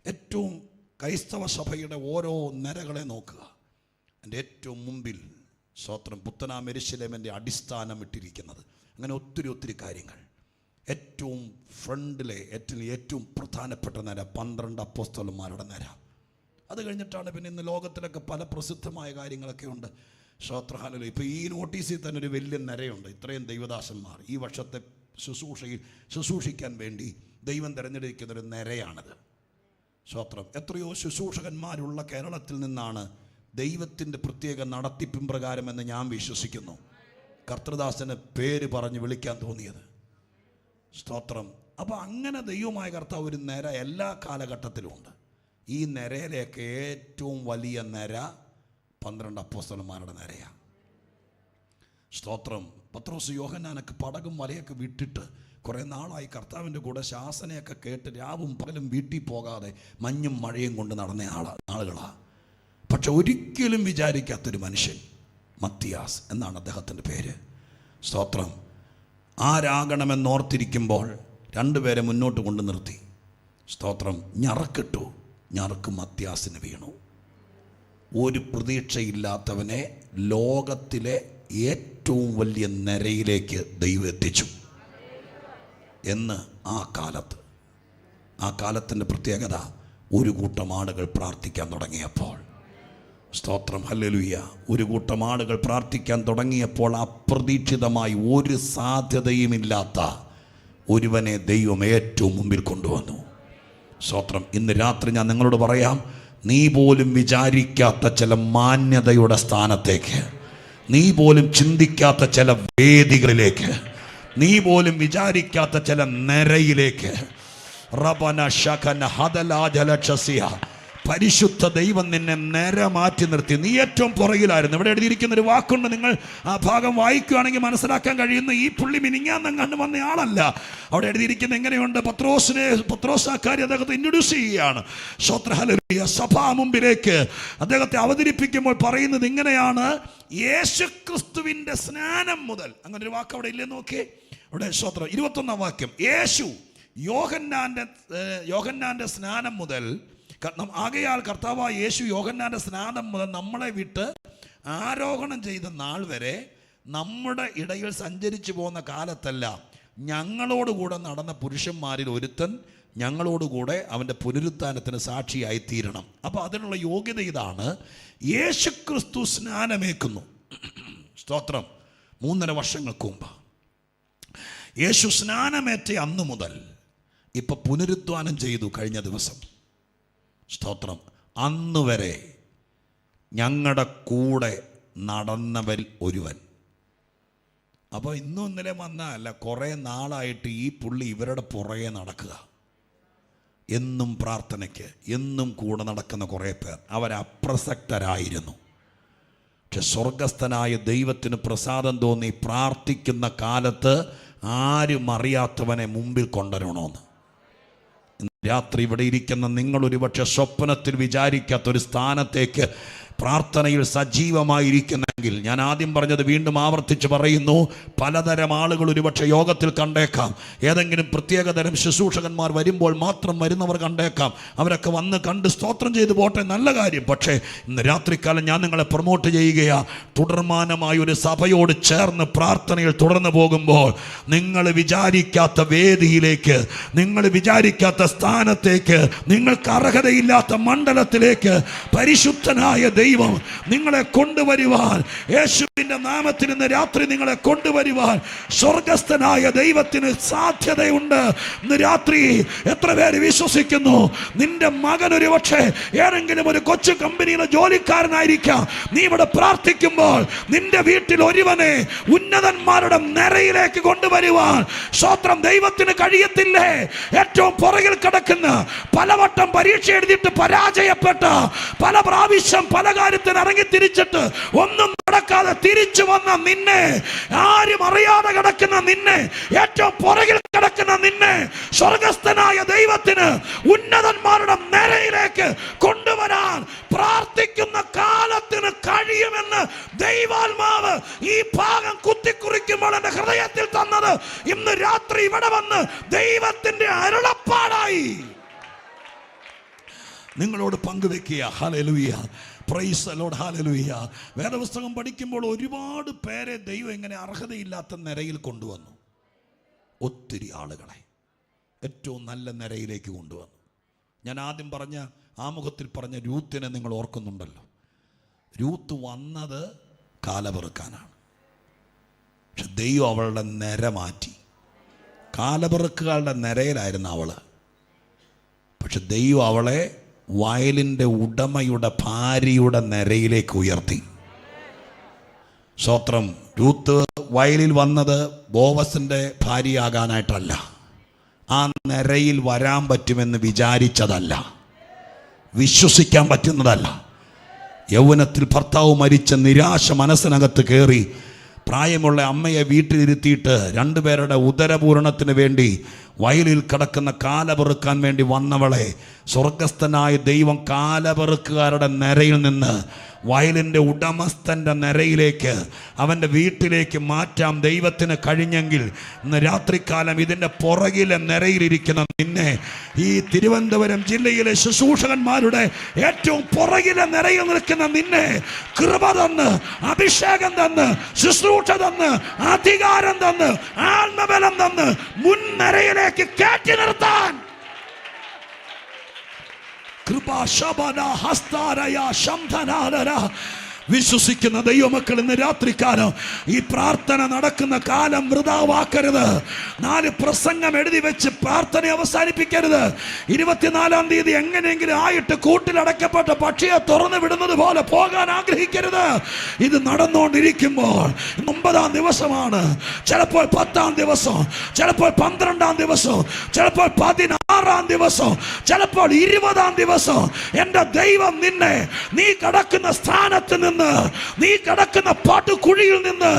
ഏറ്റവും ക്രൈസ്തവ സഭയുടെ ഓരോ നിരകളെ നോക്കുക. എൻ്റെ ഏറ്റവും മുമ്പിൽ സ്തോത്രം പുത്തനാം യെരൂശലേമിൻ്റെ അടിസ്ഥാനം ഇട്ടിരിക്കുന്നത്. അങ്ങനെ ഒത്തിരി കാര്യങ്ങൾ. ഏറ്റവും ഫ്രണ്ടിലെ ഏറ്റവും പ്രധാനപ്പെട്ട നിര 12 അപ്പോസ്തലന്മാരുടെ നിര. അത് കഴിഞ്ഞിട്ടാണ് പിന്നെ ഇന്ന് ലോകത്തിലൊക്കെ പല പ്രസിദ്ധമായ കാര്യങ്ങളൊക്കെ ഉണ്ട്. സ്തോത്രഹാലോ. ഇപ്പോൾ ഈ നോട്ടീസിൽ തന്നെ ഒരു വലിയ നിരയുണ്ട്. ഇത്രയും ദൈവദാസന്മാർ ഈ വർഷത്തെ ശുശ്രൂഷയിൽ ശുശ്രൂഷിക്കാൻ വേണ്ടി ദൈവം തിരഞ്ഞെടുക്കുന്നൊരു നിരയാണത്. സ്തോത്രം. എത്രയോ ശുശ്രൂഷകന്മാരുള്ള കേരളത്തിൽ നിന്നാണ് ദൈവത്തിൻ്റെ പ്രത്യേക നടത്തിപ്പിൻ പ്രകാരമെന്ന് ഞാൻ വിശ്വസിക്കുന്നു കർത്തൃദാസന് പേര് പറഞ്ഞ് വിളിക്കാൻ തോന്നിയത്. സ്തോത്രം. അപ്പോൾ അങ്ങനെ ദൈവമായ കർത്താവ് ഒരു നിര എല്ലാ കാലഘട്ടത്തിലും ഉണ്ട്. ഈ നിരയിലേക്ക് ഏറ്റവും വലിയ നിര 12 അപ്പോസ്തലന്മാരുടെ നിരയാണ്. സ്തോത്രം. പത്രോസ് യോഹന്നാനൊക്കെ പടകും വലയൊക്കെ വിട്ടിട്ട് കുറേ നാളായി കർത്താവിൻ്റെ കൂടെ ശാസനയൊക്കെ കേട്ട് രാവും പകലും വീട്ടിൽ പോകാതെ മഞ്ഞും മഴയും കൊണ്ട് നടന്ന ആളുകളാണ്. പക്ഷെ ഒരിക്കലും വിചാരിക്കാത്തൊരു മനുഷ്യൻ, മത്തിയാസ് എന്നാണ് അദ്ദേഹത്തിൻ്റെ പേര്. സ്തോത്രം. ആരാകണമെന്നോർത്തിരിക്കുമ്പോൾ 2 പേരെ മുന്നോട്ട് കൊണ്ട് നിർത്തി. സ്തോത്രം. ഞറക്കിട്ടു. ഞറക്ക് മത്തിയാസിന് വീണു. ഒരു പ്രതീക്ഷയില്ലാത്തവനെ ലോകത്തിലെ ഏറ്റവും വലിയ നിരയിലേക്ക് ദൈവം എത്തിച്ചു എന്ന് ആ കാലത്തിൻ്റെ പ്രത്യേകത. ഒരു കൂട്ടം ആളുകൾ പ്രാർത്ഥിക്കാൻ തുടങ്ങിയപ്പോൾ, സ്തോത്രം, ഹല്ലേലൂയ, ഒരു കൂട്ടം ആളുകൾ പ്രാർത്ഥിക്കാൻ തുടങ്ങിയപ്പോൾ അപ്രതീക്ഷിതമായി ഒരു സാധ്യതയുമില്ലാത്ത ഒരുവനെ ദൈവം ഏറ്റവും മുമ്പിൽ കൊണ്ടുവന്നു. സ്തോത്രം. ഇന്ന് രാത്രി ഞാൻ നിങ്ങളോട് പറയാം, നീ പോലും വിചാരിക്കാത്ത ചില മാന്യതയുടെ സ്ഥാനത്തേക്ക്, നീ പോലും ചിന്തിക്കാത്ത ചില വേദികളിലേക്ക്, നീ പോലും വിചാരിക്കാത്ത ചില നിരയിലേക്ക് പരിശുദ്ധ ദൈവം നിന്നെ നേരെ മാറ്റി നിർത്തി. നീ ഏറ്റവും പുറകിലായിരുന്നു. ഇവിടെ എഴുതിയിരിക്കുന്ന ഒരു വാക്കുണ്ട്, നിങ്ങൾ ആ ഭാഗം വായിക്കുകയാണെങ്കിൽ മനസ്സിലാക്കാൻ കഴിയുന്ന ഈ പുള്ളി മിനിങ്ങാന്നങ്ങാണ്ട് വന്ന ആളല്ല. അവിടെ എഴുതിയിരിക്കുന്ന എങ്ങനെയുണ്ട്, പത്രോസ് ആ കാര്യം അദ്ദേഹത്തെ ഇൻട്രൊഡ്യൂസ് ചെയ്യുകയാണ്. ഹല്ലേലൂയ. സഭാ മുമ്പിലേക്ക് അദ്ദേഹത്തെ അവതരിപ്പിക്കുമ്പോൾ പറയുന്നത് ഇങ്ങനെയാണ്, യേശുക്രിസ്തുവിന്റെ സ്നാനം മുതൽ. അങ്ങനെ ഒരു വാക്ക് അവിടെ ഇല്ലേ നോക്കിയേ, അവിടെ 21-ാം വാക്യം. യേശു യോഹന്നാന്റെ സ്നാനം മുതൽ, ആകയാൽ കർത്താവായ യേശു യോഹന്നാന്റെ സ്നാനം മുതൽ നമ്മളെ വിട്ട് ആരോഹണം ചെയ്ത നാൾ വരെ നമ്മുടെ ഇടയിൽ സഞ്ചരിച്ചു പോകുന്ന കാലത്തെല്ലാം ഞങ്ങളോടുകൂടെ നടന്ന പുരുഷന്മാരിൽ ഒരുത്തൻ ഞങ്ങളോടുകൂടെ അവൻ്റെ പുനരുത്ഥാനത്തിന് സാക്ഷിയായി തീരണം. അപ്പോൾ അതിനുള്ള യോഗ്യത ഇതാണ്, യേശുക്രിസ്തു സ്നാനമേക്കുന്നു. സ്തോത്രം. 3.5 വർഷങ്ങൾക്ക് മുമ്പ് യേശു സ്നാനമേറ്റ അന്ന് മുതൽ ഇപ്പം പുനരുത്ഥാനം ചെയ്തു കഴിഞ്ഞ ദിവസം. സ്തോത്രം. അന്ന് വരെ ഞങ്ങളുടെ കൂടെ നടന്നവൻ ഒരുവൻ. അപ്പോൾ ഇന്നും ഇന്നലെ വന്നതല്ല, കുറേ നാളായിട്ട് ഈ പുള്ളി ഇവരുടെ പുറകെ നടക്കുക. എന്നും പ്രാർത്ഥനയ്ക്ക് എന്നും കൂടെ നടക്കുന്ന കുറേ പേർ അവരപ്രസക്തരായിരുന്നു. പക്ഷെ സ്വർഗസ്ഥനായ ദൈവത്തിന് പ്രസാദം തോന്നി പ്രാർത്ഥിക്കുന്ന കാലത്ത് ആരും അറിയാത്തവനെ മുമ്പിൽ കൊണ്ടുവരണമെന്ന്. രാത്രി ഇവിടെ ഇരിക്കുന്ന നിങ്ങൾ ഒരുപക്ഷെ സ്വപ്നത്തിൽ വിചാരിക്കാത്തൊരു സ്ഥാനത്തേക്ക് പ്രാർത്ഥനയിൽ സജീവമായിരിക്കുന്നെങ്കിൽ, ഞാൻ ആദ്യം പറഞ്ഞത് വീണ്ടും ആവർത്തിച്ച് പറയുന്നു, പലതരം ആളുകൾ ഒരുപക്ഷെ യോഗത്തിൽ കണ്ടേക്കാം. ഏതെങ്കിലും പ്രത്യേകതരം ശുശ്രൂഷകന്മാർ വരുമ്പോൾ മാത്രം വരുന്നവർ കണ്ടേക്കാം. അവരൊക്കെ വന്ന് കണ്ട് സ്തോത്രം ചെയ്ത് പോട്ടെ, നല്ല കാര്യം. പക്ഷേ ഇന്ന് രാത്രിക്കാലം ഞാൻ നിങ്ങളെ പ്രൊമോട്ട് ചെയ്യുകയാ. തുടർമാനമായ ഒരു സഭയോട് ചേർന്ന് പ്രാർത്ഥനയിൽ തുടർന്ന് പോകുമ്പോൾ നിങ്ങൾ വിചാരിക്കാത്ത വേദിയിലേക്ക്, നിങ്ങൾ വിചാരിക്കാത്ത സ്ഥാനത്തേക്ക്, നിങ്ങൾക്ക് അർഹതയില്ലാത്ത മണ്ഡലത്തിലേക്ക് പരിശുദ്ധനായ ദൈവം നിങ്ങളെ കൊണ്ടുവരുവാൻ, യേശുവിന്റെ നാമത്തിൽ ഇന്ന് രാത്രി നിങ്ങളെ കൊണ്ടുവരുവാൻ സ്വർഗസ്ഥനായ ദൈവത്തിന് സാധ്യതയുണ്ട്. ഇന്ന് രാത്രി എത്ര പേര് വിശ്വസിക്കുന്നു? നിന്റെ മകൻ ഒരു പക്ഷേ ഏതെങ്കിലും ഒരു കൊച്ചു കമ്പനിയിലെ ജോലിക്കാരനായിരിക്കാം. നീ ഇവിടെ പ്രാർത്ഥിക്കുമ്പോൾ നിന്റെ വീട്ടിൽ ഒരുവനെ ഉന്നതന്മാരുടെ നിരയിലേക്ക് കൊണ്ടുവരുവാൻ സ്വത്രം ദൈവത്തിന് കഴിയത്തില്ലേ? ഏറ്റവും പുറകിൽ കിടക്കുന്ന, പലവട്ടം പരീക്ഷ എഴുതിയിട്ട് പരാജയപ്പെട്ട, പല പ്രാവശ്യം പല കാര്യത്തിന് ഇറങ്ങി തിരിച്ചിട്ട് ഒന്നും നടക്കാതെ തിരിച്ചു വന്ന നിന്നെ, ആരും അറിയാതെ കിടക്കുന്ന നിന്നെ, ഏറ്റവും പുറകിൽ കിടക്കുന്ന നിന്നെ സ്വർഗസ്ഥനായ ദൈവത്തിന് ഉന്നതന്മാരുടെ നിരയിലേക്ക് കൊണ്ടുവരാൻ പ്രാർത്ഥിക്കുന്ന കാലത്തിന് കഴിയുമെന്ന് ദൈവാത്മാവ് ഈ ഭാഗം കുത്തിക്കുറിക്കുമ്പോൾ എന്റെ ഹൃദയത്തിൽ തന്നത് ഇന്ന് രാത്രി ഇവിടെ വന്ന് ദൈവത്തിന്റെ അരുളപ്പാടായി നിങ്ങളോട് പങ്കുവെക്കുക. Hallelujah. Praise the Lord. Hallelujah. വേദപുസ്തകം പഠിക്കുമ്പോൾ ഒരുപാട് പേരെ ദൈവം എങ്ങനെ അർഹതയില്ലാത്ത നിരയിൽ കൊണ്ടുവന്നു. ഒത്തിരി ആളുകളെ ഏറ്റവും നല്ല നിരയിലേക്ക് കൊണ്ടുവന്നു. ഞാൻ ആദ്യം പറഞ്ഞ ആമുഖത്തിൽ പറഞ്ഞ രൂത്തിനെ നിങ്ങൾ ഓർക്കുന്നുണ്ടല്ലോ. രൂത്ത് വന്നത് കാലപെറുക്കാനാണ്. പക്ഷെ ദൈവം അവളുടെ നിര മാറ്റി. കാലപെറുക്കുകളുടെ നിരയിലായിരുന്നു അവള്. പക്ഷെ ദൈവം അവളെ വയലിൻ്റെ ഉടമയുടെ ഭാര്യയുടെ നിരയിലേക്ക് ഉയർത്തി. സ്തോത്രം. രൂത്ത് വയലിൽ വന്നത് ബോവസിൻ്റെ ഭാര്യയാകാനായിട്ടല്ല, ആ നിരയിൽ വരാൻ പറ്റുമെന്ന് വിചാരിച്ചതല്ല, വിശ്വസിക്കാൻ പറ്റുന്നതല്ല. യൗവനത്തിൽ ഭർത്താവ് മരിച്ച നിരാശ മനസ്സിനകത്ത് കയറി പ്രായമുള്ള അമ്മയെ വീട്ടിലിരുത്തിയിട്ട് രണ്ടുപേരുടെ ഉദരപൂരണത്തിന് വേണ്ടി വയലിൽ കിടക്കുന്ന കാലപെറുക്കാൻ വേണ്ടി വന്നവളെ സ്വർഗസ്ഥനായ ദൈവം കാലപെറുക്കുകാരുടെ നിരയിൽ നിന്ന് വയലിൻ്റെ ഉടമസ്ഥൻ്റെ നിരയിലേക്ക്, അവൻ്റെ വീട്ടിലേക്ക് മാറ്റാം ദൈവത്തിന് കഴിഞ്ഞെങ്കിൽ ഇന്ന് രാത്രികാലം ഇതിൻ്റെ പുറകിലെ നിരയിലിരിക്കുന്ന നിന്നെ, ഈ തിരുവനന്തപുരം ജില്ലയിലെ ശുശ്രൂഷകന്മാരുടെ ഏറ്റവും പുറകിലെ നിരയിൽ നിൽക്കുന്ന നിന്നെ കൃപ തന്ന്, അഭിഷേകം തന്ന്, ശുശ്രൂഷ തന്ന്, അധികാരം തന്ന്, ആത്മബലം തന്ന് മുൻനിരയിലേക്ക് കയറ്റി നിർത്താൻ വിശ്വസിക്കുന്ന ദൈവമക്കൾ ഇന്ന് രാത്രികാലം ഈ പ്രാർത്ഥന നടക്കുന്ന കാലം വൃഥാവാക്കരുത്. 4 പ്രസംഗം എഴുതി വെച്ച് പ്രാർത്ഥന അവസാനിപ്പിക്കരുത്. 24-ാം തീയതി എങ്ങനെയെങ്കിലും ആയിട്ട് കൂട്ടിലടക്കപ്പെട്ട പക്ഷിയെ തുറന്നു വിടുന്നത് പോലെ പോകാൻ ആഗ്രഹിക്കരുത്. ഇത് നടന്നുകൊണ്ടിരിക്കുമ്പോൾ 9-ാം ദിവസമാണ്, ചിലപ്പോൾ 10-ാം ദിവസം, ചിലപ്പോൾ 12-ാം ദിവസം, ചിലപ്പോൾ 16-ാം ദിവസം, ചിലപ്പോൾ 20-ാം ദിവസം. എൻ്റെ ദൈവം നിന്നെ നീ കിടക്കുന്ന സ്ഥാനത്ത് നിന്ന്, നീ കിടക്കുന്ന പാട്ടുകുഴിയിൽ നിന്ന്,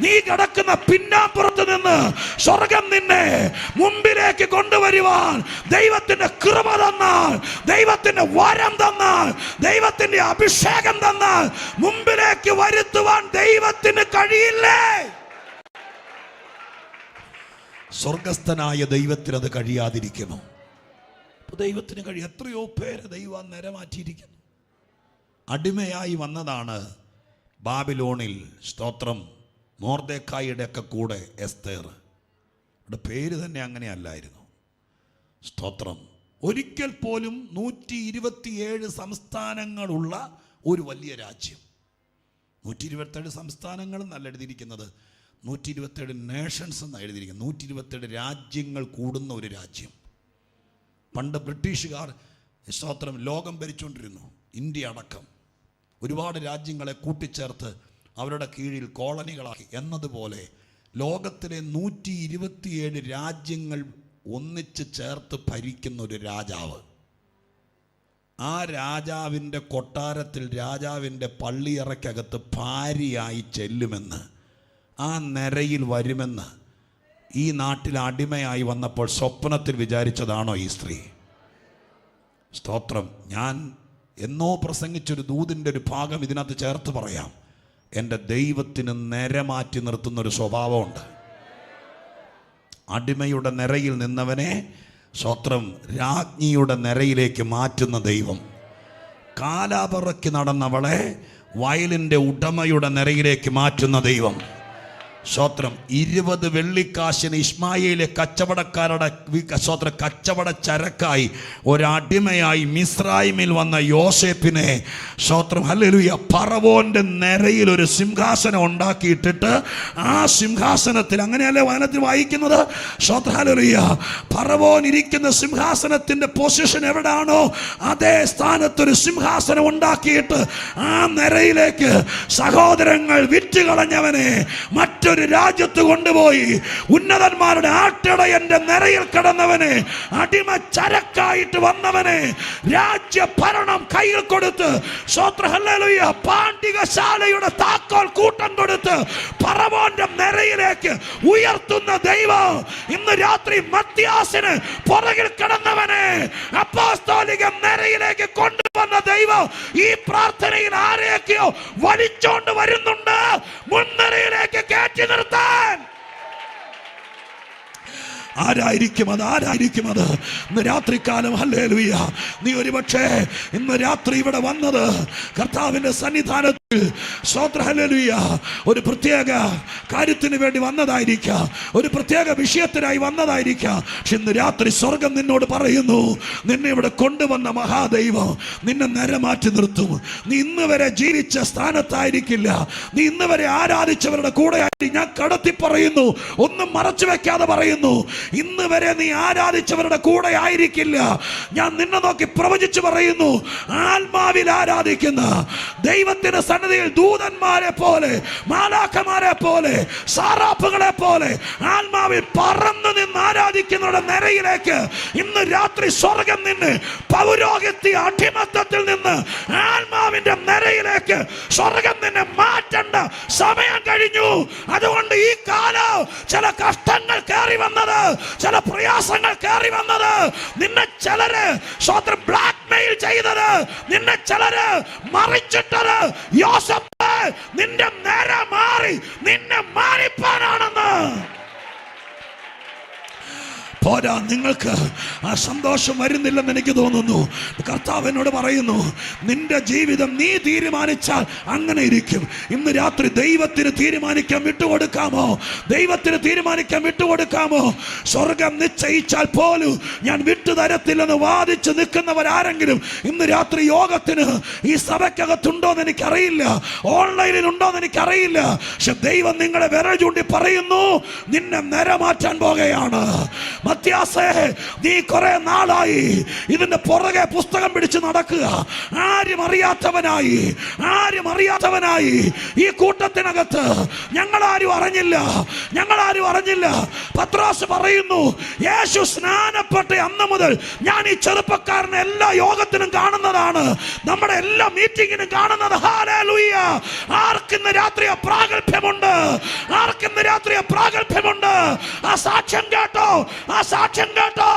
നീ കിടക്കുന്ന പിന്നാമ്പുറത്ത് നിന്ന് സ്വർഗം നിന്നെ മുമ്പിലേക്ക് കൊണ്ടുവരുവാൻ ദൈവത്തിന്റെ കൃപ തന്നാൽ, ദൈവത്തിന്റെ വരം തന്നാൽ, ദൈവത്തിന്റെ അഭിഷേകം തന്നാൽ മുമ്പിലേക്ക് വരുത്തുവാൻ ദൈവത്തിന് കഴിയില്ലേ? സ്വർഗസ്ഥനായ ദൈവത്തിന് അത് കഴിയാതിരിക്കുമോ? ദൈവത്തിന് കഴിയും. എത്രയോ പേര് ദൈവം നിരമാറ്റിയിരിക്കുന്നു. അടിമയായി വന്നതാണ് ബാബിലോണിൽ. സ്തോത്രം. മൊർദെഖായിയുടെ ഒക്കെ കൂടെ എസ്തേർ. അവിടെ പേര് തന്നെ അങ്ങനെയല്ലായിരുന്നു. സ്തോത്രം. ഒരിക്കൽ പോലും 127 സംസ്ഥാനങ്ങളുള്ള ഒരു വലിയ രാജ്യം. 127 സംസ്ഥാനങ്ങൾ എന്നല്ല എഴുതിയിരിക്കുന്നത്, 127 നേഷൻസ് എന്നാണ് എഴുതിയിരിക്കുന്നത്. 127 രാജ്യങ്ങൾ കൂടുന്ന ഒരു രാജ്യം. പണ്ട് ബ്രിട്ടീഷുകാർ സ്തോത്രം ലോകം ഭരിച്ചുകൊണ്ടിരുന്നു. ഇന്ത്യ അടക്കം ഒരുപാട് രാജ്യങ്ങളെ കൂട്ടിച്ചേർത്ത് അവരുടെ കീഴിൽ കോളനികളാക്കി എന്നതുപോലെ ലോകത്തിലെ 127 രാജ്യങ്ങൾ ഒന്നിച്ച് ചേർത്ത് ഭരിക്കുന്ന ഒരു രാജാവ്. ആ രാജാവിൻ്റെ കൊട്ടാരത്തിൽ രാജാവിൻ്റെ പള്ളിയറയ്ക്കകത്ത് ഭാര്യയായി ചെല്ലുമെന്ന്, ആ നിരയിൽ വരുമെന്ന് ഈ നാട്ടിൽ അടിമയായി വന്നപ്പോൾ സ്വപ്നത്തിൽ വിചാരിച്ചതാണോ ഈ സ്ത്രീ? സ്തോത്രം. ഞാൻ എന്നോ പ്രസംഗിച്ചൊരു ദൂതിൻ്റെ ഒരു ഭാഗം ഇതിനകത്ത് ചേർത്ത് പറയാം. എൻ്റെ ദൈവത്തിന് നിര മാറ്റി നിർത്തുന്നൊരു സ്വഭാവമുണ്ട്. അടിമയുടെ നിരയിൽ നിന്നവനെ സ്തോത്രം രാജ്ഞിയുടെ നിരയിലേക്ക് മാറ്റുന്ന ദൈവം. കാലാപറയ്ക്ക് നടന്നവളെ വയലിൻ്റെ ഉടമയുടെ നിരയിലേക്ക് മാറ്റുന്ന ദൈവം. സ്തോത്രം. 20 വെള്ളിക്കാശിന് ഇസ്മായേലിലെ കച്ചവടക്കാരുടെ സ്തോത്രം കച്ചവട ചരക്കായി ഒരടിമയായി മിസ്രൈമിൽ വന്ന യോസേപ്പിനെ സ്തോത്രം ഹല്ലേലൂയ ഫറവോന്റെ നിരയിൽ ഒരു സിംഹാസനം ഉണ്ടാക്കിയിട്ടിട്ട് ആ സിംഹാസനത്തിൽ, അങ്ങനെയല്ലേ വചനത്തിൽ വായിക്കുന്നത്? സ്തോത്രം ഹല്ലേലൂയ. ഫറവോൻ ഇരിക്കുന്ന സിംഹാസനത്തിന്റെ പൊസിഷൻ എവിടാണോ അതേ സ്ഥാനത്തൊരു സിംഹാസനം ഉണ്ടാക്കിയിട്ട് ആ നിരയിലേക്ക് സഹോദരങ്ങൾ വിറ്റുകളഞ്ഞവനെ മറ്റൊരു രാജ്യത്ത് കൊണ്ടുപോയി ഉന്നതന്മാരുടെ ആട്ടിടയന്റെ നിരയിൽ കിടന്നവനെ, അടിമ ചരക്കായിട്ട് വന്നവനെ രാജ്യഭരണം കയ്യിൽ കൊടുത്ത് സ്തോത്രം ഹല്ലേലൂയ പാണ്ഡികശാലയുടെ താക്കോൽ കൂട്ടം കൊടുത്ത് ഫറവോന്റെ നിരയിലേക്ക് ഉയർത്തുന്ന ദൈവം ഇന്ന് രാത്രി മത്യാസിന് പുറകിൽ കിടന്നവനെ അപ്പോസ്തോലിക നിരയിലേക്ക് കൊണ്ടുവന്ന ദൈവം ഈ പ്രാർത്ഥനയിൽ ആരെയൊക്കെയോ വലിച്ചോണ്ട് വരുന്നുണ്ട് മുൻനിരയിലേക്ക് കയറ്റി നിർത്താൻ. ആരായിരിക്കും അത്? ആരായിരിക്കും അത്? ഇന്ന് രാത്രികാലം ഹല്ലേലൂയ നീ ഒരുപക്ഷേ ഇന്ന് രാത്രി ഇവിടെ വന്നത് കർത്താവിന്റെ സന്നിധാനത്തിൽ സ്തോത്രം ഹല്ലേലൂയ ഒരു പ്രത്യേക കാര്യത്തിന് വേണ്ടി വന്നതായിരിക്കാം, ഒരു പ്രത്യേക വിഷയത്തിനായി വന്നതായിരിക്കാം. പക്ഷെ ഇന്ന് രാത്രി സ്വർഗം നിന്നോട് പറയുന്നു, നിന്നെ ഇവിടെ കൊണ്ടുവന്ന മഹാദൈവം നിന്നെ നിരമാറ്റി നിർത്തും. നീ ഇന്ന് വരെ ജീവിച്ച സ്ഥാനത്തായിരിക്കില്ല, നീ ഇന്ന് വരെ ആരാധിച്ചവരുടെ കൂടെ ഞാൻ കടത്തി പറയുന്നു, ഒന്നും മറച്ചു വെക്കാതെ പറയുന്നു, ഇന്ന് വരെ നീ ആരാധിച്ചവരുടെ കൂടെ ആയിരിക്കില്ല. ഞാൻ നിന്നെ നോക്കി പ്രവചിച്ചു പറയുന്നു, ആത്മാവിൽ ആരാധിക്കുന്ന ദൈവത്തിന്റെ സന്നിധിയിൽ ദൂതന്മാരെ പോലെ, മാലാഖമാരെ പോലെ, സാറാപ്പുകളെ പോലെ ആത്മാവിൽ പറന്നു നിന്ന് ആരാധിക്കുന്നവരുടെ നിരയിലേക്ക് ഇന്ന് രാത്രി സ്വർഗം നിന്ന് പൗരോഹിത്യ അടിമത്തത്തിൽ നിന്ന് ആത്മാവിന്റെ നിരയിലേക്ക് സ്വർഗം നിന്നെ മാറ്റേണ്ട സമയം കഴിഞ്ഞു. അതുകൊണ്ട് ഈ കാലം ചില കഷ്ടങ്ങൾ കയറി വന്നത്, ചില പ്രയാസങ്ങൾ കയറി വന്നത്, നിന്നെ ചിലര് സ്വന്തം ബ്ലാക്ക് മെയിൽ ചെയ്തത്, നിന്നെ ചിലര് മറിച്ചിട്ടത്, യോസഫ് നിന്റെ നേരെ മാറി നിന്നെ മാനിപ്പാനാണെന്ന് പോരാ, നിങ്ങൾക്ക് ആ സന്തോഷം വരുന്നില്ലെന്ന് എനിക്ക് തോന്നുന്നു. കർത്താവ് എന്നോട് പറയുന്നു, നിന്റെ ജീവിതം നീ തീരുമാനിച്ചാൽ അങ്ങനെ ഇരിക്കും. ഇന്ന് രാത്രി ദൈവത്തിന് തീരുമാനിക്കാൻ വിട്ടുകൊടുക്കാമോ? ദൈവത്തിന് തീരുമാനിക്കാൻ വിട്ടുകൊടുക്കാമോ? സ്വർഗം നിശ്ചയിച്ചാൽ പോലും ഞാൻ വിട്ടുതരത്തില്ലെന്ന് വാദിച്ച് നിൽക്കുന്നവരാരെങ്കിലും ഇന്ന് രാത്രി യോഗത്തിന് ഈ സഭയ്ക്കകത്തുണ്ടോന്ന് എനിക്കറിയില്ല, ഓൺലൈനിൽ ഉണ്ടോന്ന് എനിക്കറിയില്ല. പക്ഷെ ദൈവം നിങ്ങളെ വിരൽ ചൂണ്ടി പറയുന്നു, നിന്നെ നിരമാറ്റാൻ പോകുകയാണ്. മത്യാസേ, നീ കുറെ നാളായി ഇതിന്റെ പുറകെ പുസ്തകം പിടിച്ച് നടക്കുക. ആരും അറിയാത്തവനായി ഈ കൂട്ടത്തിനകത്ത് ഞങ്ങളാരും അറിഞ്ഞില്ല. പത്രോസ് പറയുന്നു, യേശു സ്നാനപ്പെട്ട അന്ന് മുതൽ ഞാൻ ഈ ചെറുപ്പക്കാരനെ എല്ലാ യോഗത്തിനും കാണുന്നതാണ്, നമ്മുടെ എല്ലാ മീറ്റിങ്ങിനും കാണുന്നത്. ഹല്ലേലൂയ! ആർക്കിന്ന് രാത്രി പ്രാഗൽഭ്യമുണ്ട്? ആ സാക്ഷ്യം കേട്ടോ?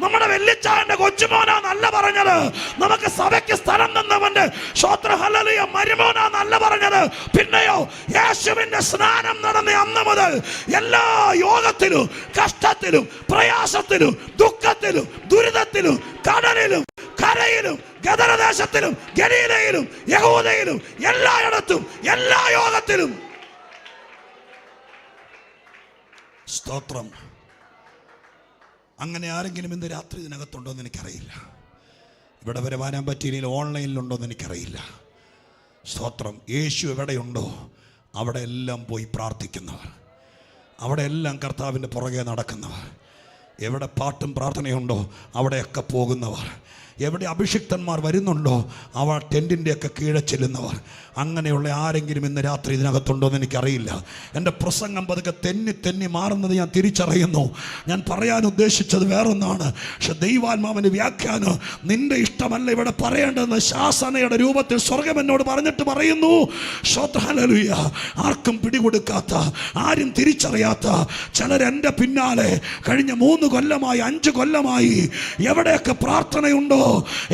നമ്മുടെ വെള്ളിച്ചായന്റെ കൊച്ചുമോനാന്നല്ല പറഞ്ഞത്, നമുക്ക് സഭയ്ക്ക് സ്ഥലം തന്നവന്റെ സ്വോത്ര ഹല്ലേലൂയ മരുമോനാന്നല്ല പറഞ്ഞത്. പിന്നെയോ, യേശുവിന്റെ സ്നാനം നടന്ന അന്ന് മുതൽ എല്ലാ യോഗത്തിലും, കഷ്ടത്തിലും, പ്രയാസത്തിലും, ദുഃഖത്തിലും, ദുരിതത്തിലും, കടലിലും, കരയിലും, ഗദരദേശത്തിലും, ഗലീലയിലും, യഹൂദയിലും, എല്ലായിടത്തും, എല്ലാ യോഗത്തിലും. സ്തോത്രം. അങ്ങനെ ആരെങ്കിലും ഇന്ന് രാത്രി ഇതിനകത്തുണ്ടോ എന്ന് എനിക്കറിയില്ല. ഇവിടെ വരെ വരാൻ പറ്റിയില്ലെങ്കിൽ ഓൺലൈനിലുണ്ടോ എന്ന് എനിക്കറിയില്ല. സ്തോത്രം. യേശു എവിടെയുണ്ടോ അവിടെ എല്ലാം പോയി പ്രാർത്ഥിക്കുന്നവർ, അവിടെ എല്ലാം കർത്താവിൻ്റെ പുറകെ നടക്കുന്നവർ, എവിടെ പാട്ടും പ്രാർത്ഥനയുണ്ടോ അവിടെയൊക്കെ പോകുന്നവർ, എവിടെ അഭിഷിക്തന്മാർ വരുന്നുണ്ടോ അവ ടെൻറ്റിൻ്റെയൊക്കെ കീഴെ ചെല്ലുന്നവർ, അങ്ങനെയുള്ള ആരെങ്കിലും ഇന്ന് രാത്രി ഇതിനകത്തുണ്ടോ എന്ന് എനിക്കറിയില്ല. എൻ്റെ പ്രസംഗം പതുക്കെ തെന്നി മാറുന്നത് ഞാൻ തിരിച്ചറിയുന്നു. ഞാൻ പറയാൻ ഉദ്ദേശിച്ചത് വേറൊന്നാണ്, പക്ഷെ ദൈവാത്മാവിൻ്റെ വ്യാഖ്യാനം നിന്റെ ഇഷ്ടമല്ല ഇവിടെ പറയേണ്ടതെന്ന് ശാസനയുടെ രൂപത്തിൽ സ്വർഗം എന്നോട് പറഞ്ഞിട്ട് പറയുന്നു. ഹല്ലേലൂയ! ആർക്കും പിടികൊടുക്കാത്ത, ആരും തിരിച്ചറിയാത്ത ചിലരെൻ്റെ പിന്നാലെ കഴിഞ്ഞ 3 കൊല്ലമായി 5 കൊല്ലമായി എവിടെയൊക്കെ പ്രാർത്ഥനയുണ്ടോ,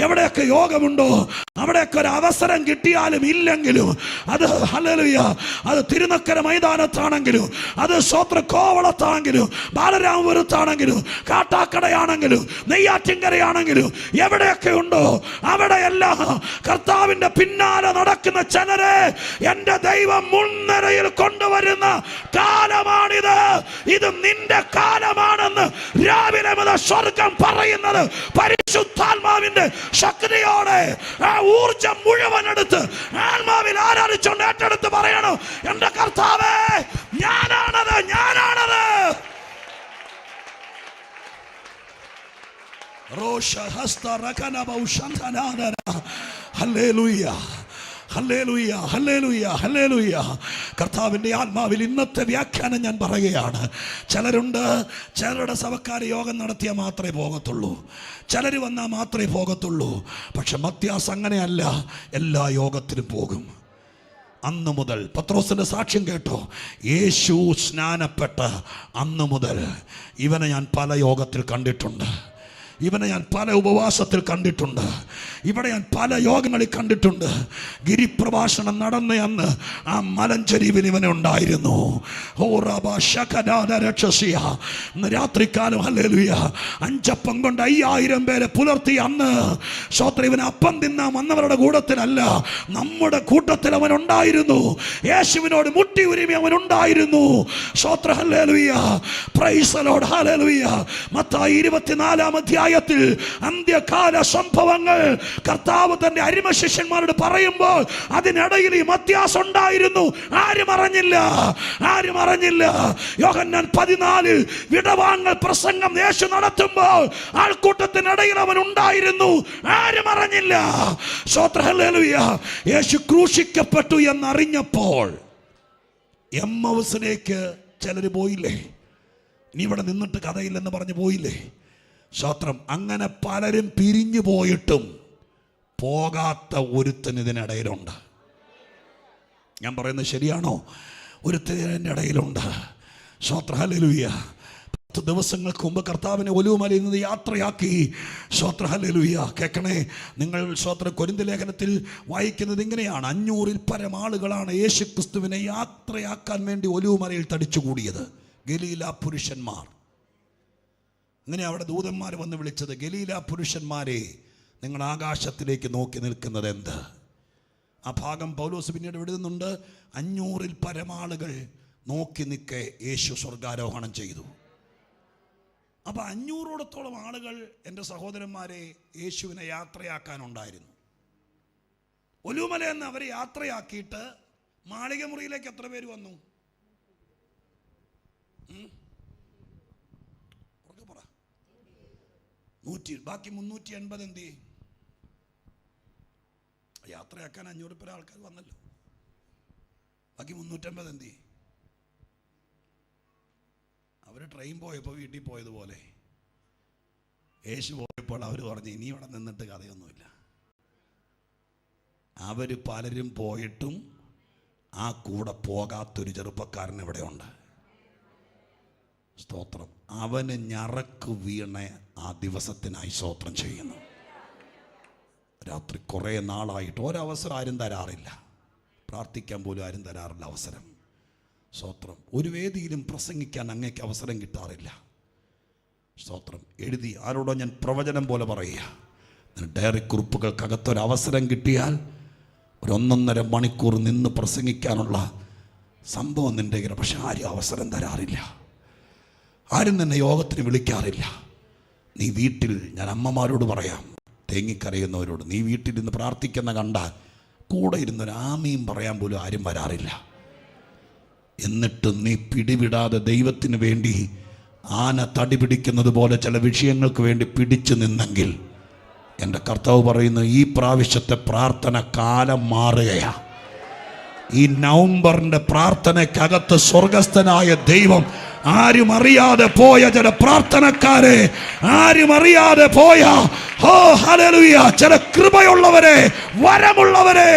എവിടെയൊക്കെ യോഗമുണ്ടോ, അവിടെയൊക്കെ ഒരു അവസരം കിട്ടിയാലും ഇല്ലെങ്കിലും, അത് ഹല്ലേലൂയ, അത് തിരുനക്കര മൈതാനത്താണെങ്കിലും, അത് സ്വോത്ര കോവളത്താണെങ്കിലും, ബാലരാമപുരത്താണെങ്കിലും, കാട്ടാക്കടയാണെങ്കിലും, നെയ്യാറ്റിൻകരയാണെങ്കിലും, എവിടെയൊക്കെ ഉണ്ടോ അവിടെയെല്ലാം കർത്താവിന്റെ പിന്നാലെ നടക്കുന്ന ചിലരെ എൻ്റെ ദൈവം മുൻനിരയിൽ കൊണ്ടുവരുന്ന കാലമാണിത്. ഇത് നിന്റെ കാലമാണെന്ന് രാവിലെ മുതൽ സ്വർഗം പറയുന്നത് പരിശുദ്ധാത്മാവിന്റെ ശക്തിയോടെ ആ ഊർജം മുഴുവൻ എടുത്ത് ആത്മാവിൽ ആരാധിച്ചുകൊണ്ട് ഏറ്റെടുത്ത് പറയണം, എന്റെ കർത്താവേ, ഞാനാണത്. Hallelujah, hallelujah, hallelujah, hallelujah. കർത്താവിൻ്റെ ആത്മാവിൽ ഇന്നത്തെ വ്യാഖ്യാനം ഞാൻ പറയുകയാണ്. ചിലരുടെ സഭക്കാർ യോഗം നടത്തിയാൽ മാത്രമേ പോകത്തുള്ളൂ, ചിലർ വന്നാൽ മാത്രമേ പോകത്തുള്ളൂ. പക്ഷെ മത്യാസ് അങ്ങനെയല്ല, എല്ലാ യോഗത്തിലും പോകും. അന്ന് മുതൽ പത്രോസിൻ്റെ സാക്ഷ്യം കേട്ടോ, യേശു സ്നാനപ്പെട്ട അന്ന് മുതൽ ഇവനെ ഞാൻ പല യോഗത്തിൽ കണ്ടിട്ടുണ്ട്, ഇവനെ ഞാൻ പല ഉപവാസത്തിൽ കണ്ടിട്ടുണ്ട്, ഇവിടെ ഞാൻ പല യോഗങ്ങളിൽ കണ്ടിട്ടുണ്ട്. ഗിരിപ്രഭാഷണം നടന്ന അന്ന് ആ മലഞ്ചെരിവിൽ ഇവനെ ഉണ്ടായിരുന്നു. ഇന്ന് രാത്രിക്കാലം ഹല്ലേലൂയ 5 അപ്പം കൊണ്ട് 5000 പേരെ പുലർത്തി അന്ന് സ്വോത്ര ഇവൻ അപ്പം തിന്നാൻ വന്നവരുടെ കൂട്ടത്തിലല്ല, നമ്മുടെ കൂട്ടത്തിൽ അവൻ ഉണ്ടായിരുന്നു. യേശുവിനോട് മുട്ടി ഉരുമി അവൻ ഉണ്ടായിരുന്നു. സ്വോത്ര hallelujah, praise the Lord, hallelujah. Mathai 24-ാം അധ്യായത്തിൽ അന്ത്യകാല സംഭവങ്ങൾ കർത്താവ് തന്റെ അരിമ ശിഷ്യന്മാരോട് പറയുമ്പോൾ അതിനിടയിൽ ഈ മത്യാസ് ഉണ്ടായിരുന്നു. ആരും അറിഞ്ഞില്ല. യോഹന്നാൻ 14 വിടവാങ്ങൽ പ്രസംഗം യേശു നടത്തുമ്പോൾ ആൾക്കൂട്ടത്തിനിടയിൽ അവൻ ഉണ്ടായിരുന്നു. ആരും അറിഞ്ഞില്ല. സ്തോത്രം, ഹല്ലേലൂയ. യേശു ക്രൂശിക്കപ്പെട്ടു എന്നറിഞ്ഞപ്പോൾ എമ്മൗസിലേക്ക് ചിലർ പോയില്ലേ? ഇനി ഇവിടെ നിന്നിട്ട് കഥയില്ലെന്ന് പറഞ്ഞ് പോയില്ലേ? സ്തോത്രം. അങ്ങനെ പലരും പിരിഞ്ഞു പോയിട്ടും പോകാത്ത ഒരുത്തൻ ഇതിനിടയിലുണ്ട്. ഞാൻ പറയുന്നത് ശരിയാണോ? ഒരുത്തൻ്റെ ഇടയിലുണ്ട്. സ്തോത്രം, ഹല്ലേലൂയ. 10 ദിവസങ്ങൾക്ക് മുമ്പ് കർത്താവിനെ ഒലിവുമലയിൽ നിന്ന് യാത്രയാക്കി. സ്തോത്രം, ഹല്ലേലൂയ. കേൾക്കണേ നിങ്ങൾ. സ്തോത്രം, കൊരിന്ത്യർ ലേഖനത്തിൽ വായിക്കുന്നത് ഇങ്ങനെയാണ്: 500-ൽ പരം ആളുകളാണ് യേശു ക്രിസ്തുവിനെ യാത്രയാക്കാൻ വേണ്ടി ഒലിവുമലയിൽ തടിച്ചുകൂടിയത്. ഗലീല പുരുഷന്മാർ. അങ്ങനെ അവിടെ ദൂതന്മാർ വന്ന് വിളിച്ചത്, ഗലീല പുരുഷന്മാരെ, നിങ്ങൾ ആകാശത്തിലേക്ക് നോക്കി നിൽക്കുന്നത് എന്ത്? ആ ഭാഗം പൗലോസ് പിന്നീട് എഴുതുന്നുണ്ട്. 500-ൽ പരമാളുകൾ നോക്കി നിൽക്കെ യേശു സ്വർഗാരോഹണം ചെയ്തു. അപ്പം 500ഓടത്തോളം ആളുകൾ എൻ്റെ സഹോദരന്മാരെ യേശുവിനെ യാത്രയാക്കാനുണ്ടായിരുന്നു. ഒലിവുമലയെന്ന് അവരെ യാത്രയാക്കിയിട്ട് മാളിക മുറിയിലേക്ക് എത്ര പേര് വന്നു? പറ. 100. ബാക്കി 380 എന്ത് ചെയ്യും? യാത്രയാക്കാൻ 500 പേര് ആൾക്കാർ വന്നല്ലോ. ബാക്കി 350 എന്ത് ചെയ്യും? അവർ ട്രെയിൻ പോയപ്പോൾ വീട്ടിൽ പോയതുപോലെ യേശു പോയപ്പോൾ അവർ പറഞ്ഞു, ഇനി ഇവിടെ നിന്നിട്ട് കഥയൊന്നുമില്ല. അവർ പലരും പോയിട്ടും ആ കൂടെ പോകാത്തൊരു ചെറുപ്പക്കാരൻ ഇവിടെ ഉണ്ട്. സ്തോത്രം. അവന് ഞറക്ക് വീണ ആ ദിവസത്തിനായി സ്തോത്രം ചെയ്യുന്നു. രാത്രി കുറേ നാളായിട്ട് ഒരവസരം ആരും തരാറില്ല, പ്രാർത്ഥിക്കാൻ പോലും ആരും തരാറില്ല അവസരം. സ്തോത്രം. ഒരു വേദിയിലും പ്രസംഗിക്കാൻ അങ്ങേക്ക് അവസരം കിട്ടാറില്ല. സ്തോത്രം. എഴുതി ആരോടോ ഞാൻ പ്രവചനം പോലെ പറയുക, ഡയറി കുറിപ്പുകൾക്കകത്തൊരവസരം കിട്ടിയാൽ 1.5 മണിക്കൂർ നിന്ന് പ്രസംഗിക്കാനുള്ള സംഭവം നിൻ്റെ കയ്യിൽ. പക്ഷെ ആരും അവസരം തരാറില്ല, ആരും നിന്നെ യോഗത്തിന് വിളിക്കാറില്ല. നീ വീട്ടിൽ, ഞാൻ അമ്മമാരോട് പറയാം, തേങ്ങിക്കരയുന്നവരോട്, നീ വീട്ടിൽ നിന്ന് പ്രാർത്ഥിക്കുന്ന കണ്ടാൽ കൂടെ ഇരുന്നൊരു ആമയും പറയാൻ പോലും ആരും വരാറില്ല. എന്നിട്ട് നീ പിടിവിടാതെ ദൈവത്തിന് വേണ്ടി ആന തടി പിടിക്കുന്നത് പോലെ ചില വിഷയങ്ങൾക്ക് വേണ്ടി പിടിച്ചു നിന്നെങ്കിൽ, എൻ്റെ കർത്താവ് പറയുന്നു, ഈ പ്രാവശ്യത്തെ പ്രാർത്ഥന കാലം മാറുകയാ. ഈ നവംബറിൻ്റെ പ്രാർത്ഥനയ്ക്കകത്ത് സ്വർഗസ്ഥനായ ദൈവം ആരും അറിയാതെ പോയ ചില പ്രാർത്ഥനക്കാരെ, ആരും അറിയാതെ പോയ ഹല്ലേലൂയ ചില കൃപയുള്ളവരെ, വരമുള്ളവരെ,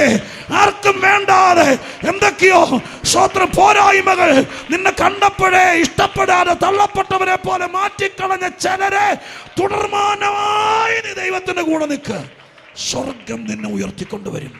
ആർക്കും വേണ്ടാതെ എന്തൊക്കെയോ സ്വത്ര പോരായ്മകൾ നിന്നെ കണ്ടപ്പോഴേ ഇഷ്ടപ്പെടാതെ തള്ളപ്പെട്ടവരെ പോലെ മാറ്റിക്കളഞ്ഞ ചിലരെ തുടർമാനമായി നീ ദൈവത്തിന്റെ കൂടെ നിൽക്ക്. സ്വർഗം നിന്നെ ഉയർത്തിക്കൊണ്ടുവരും.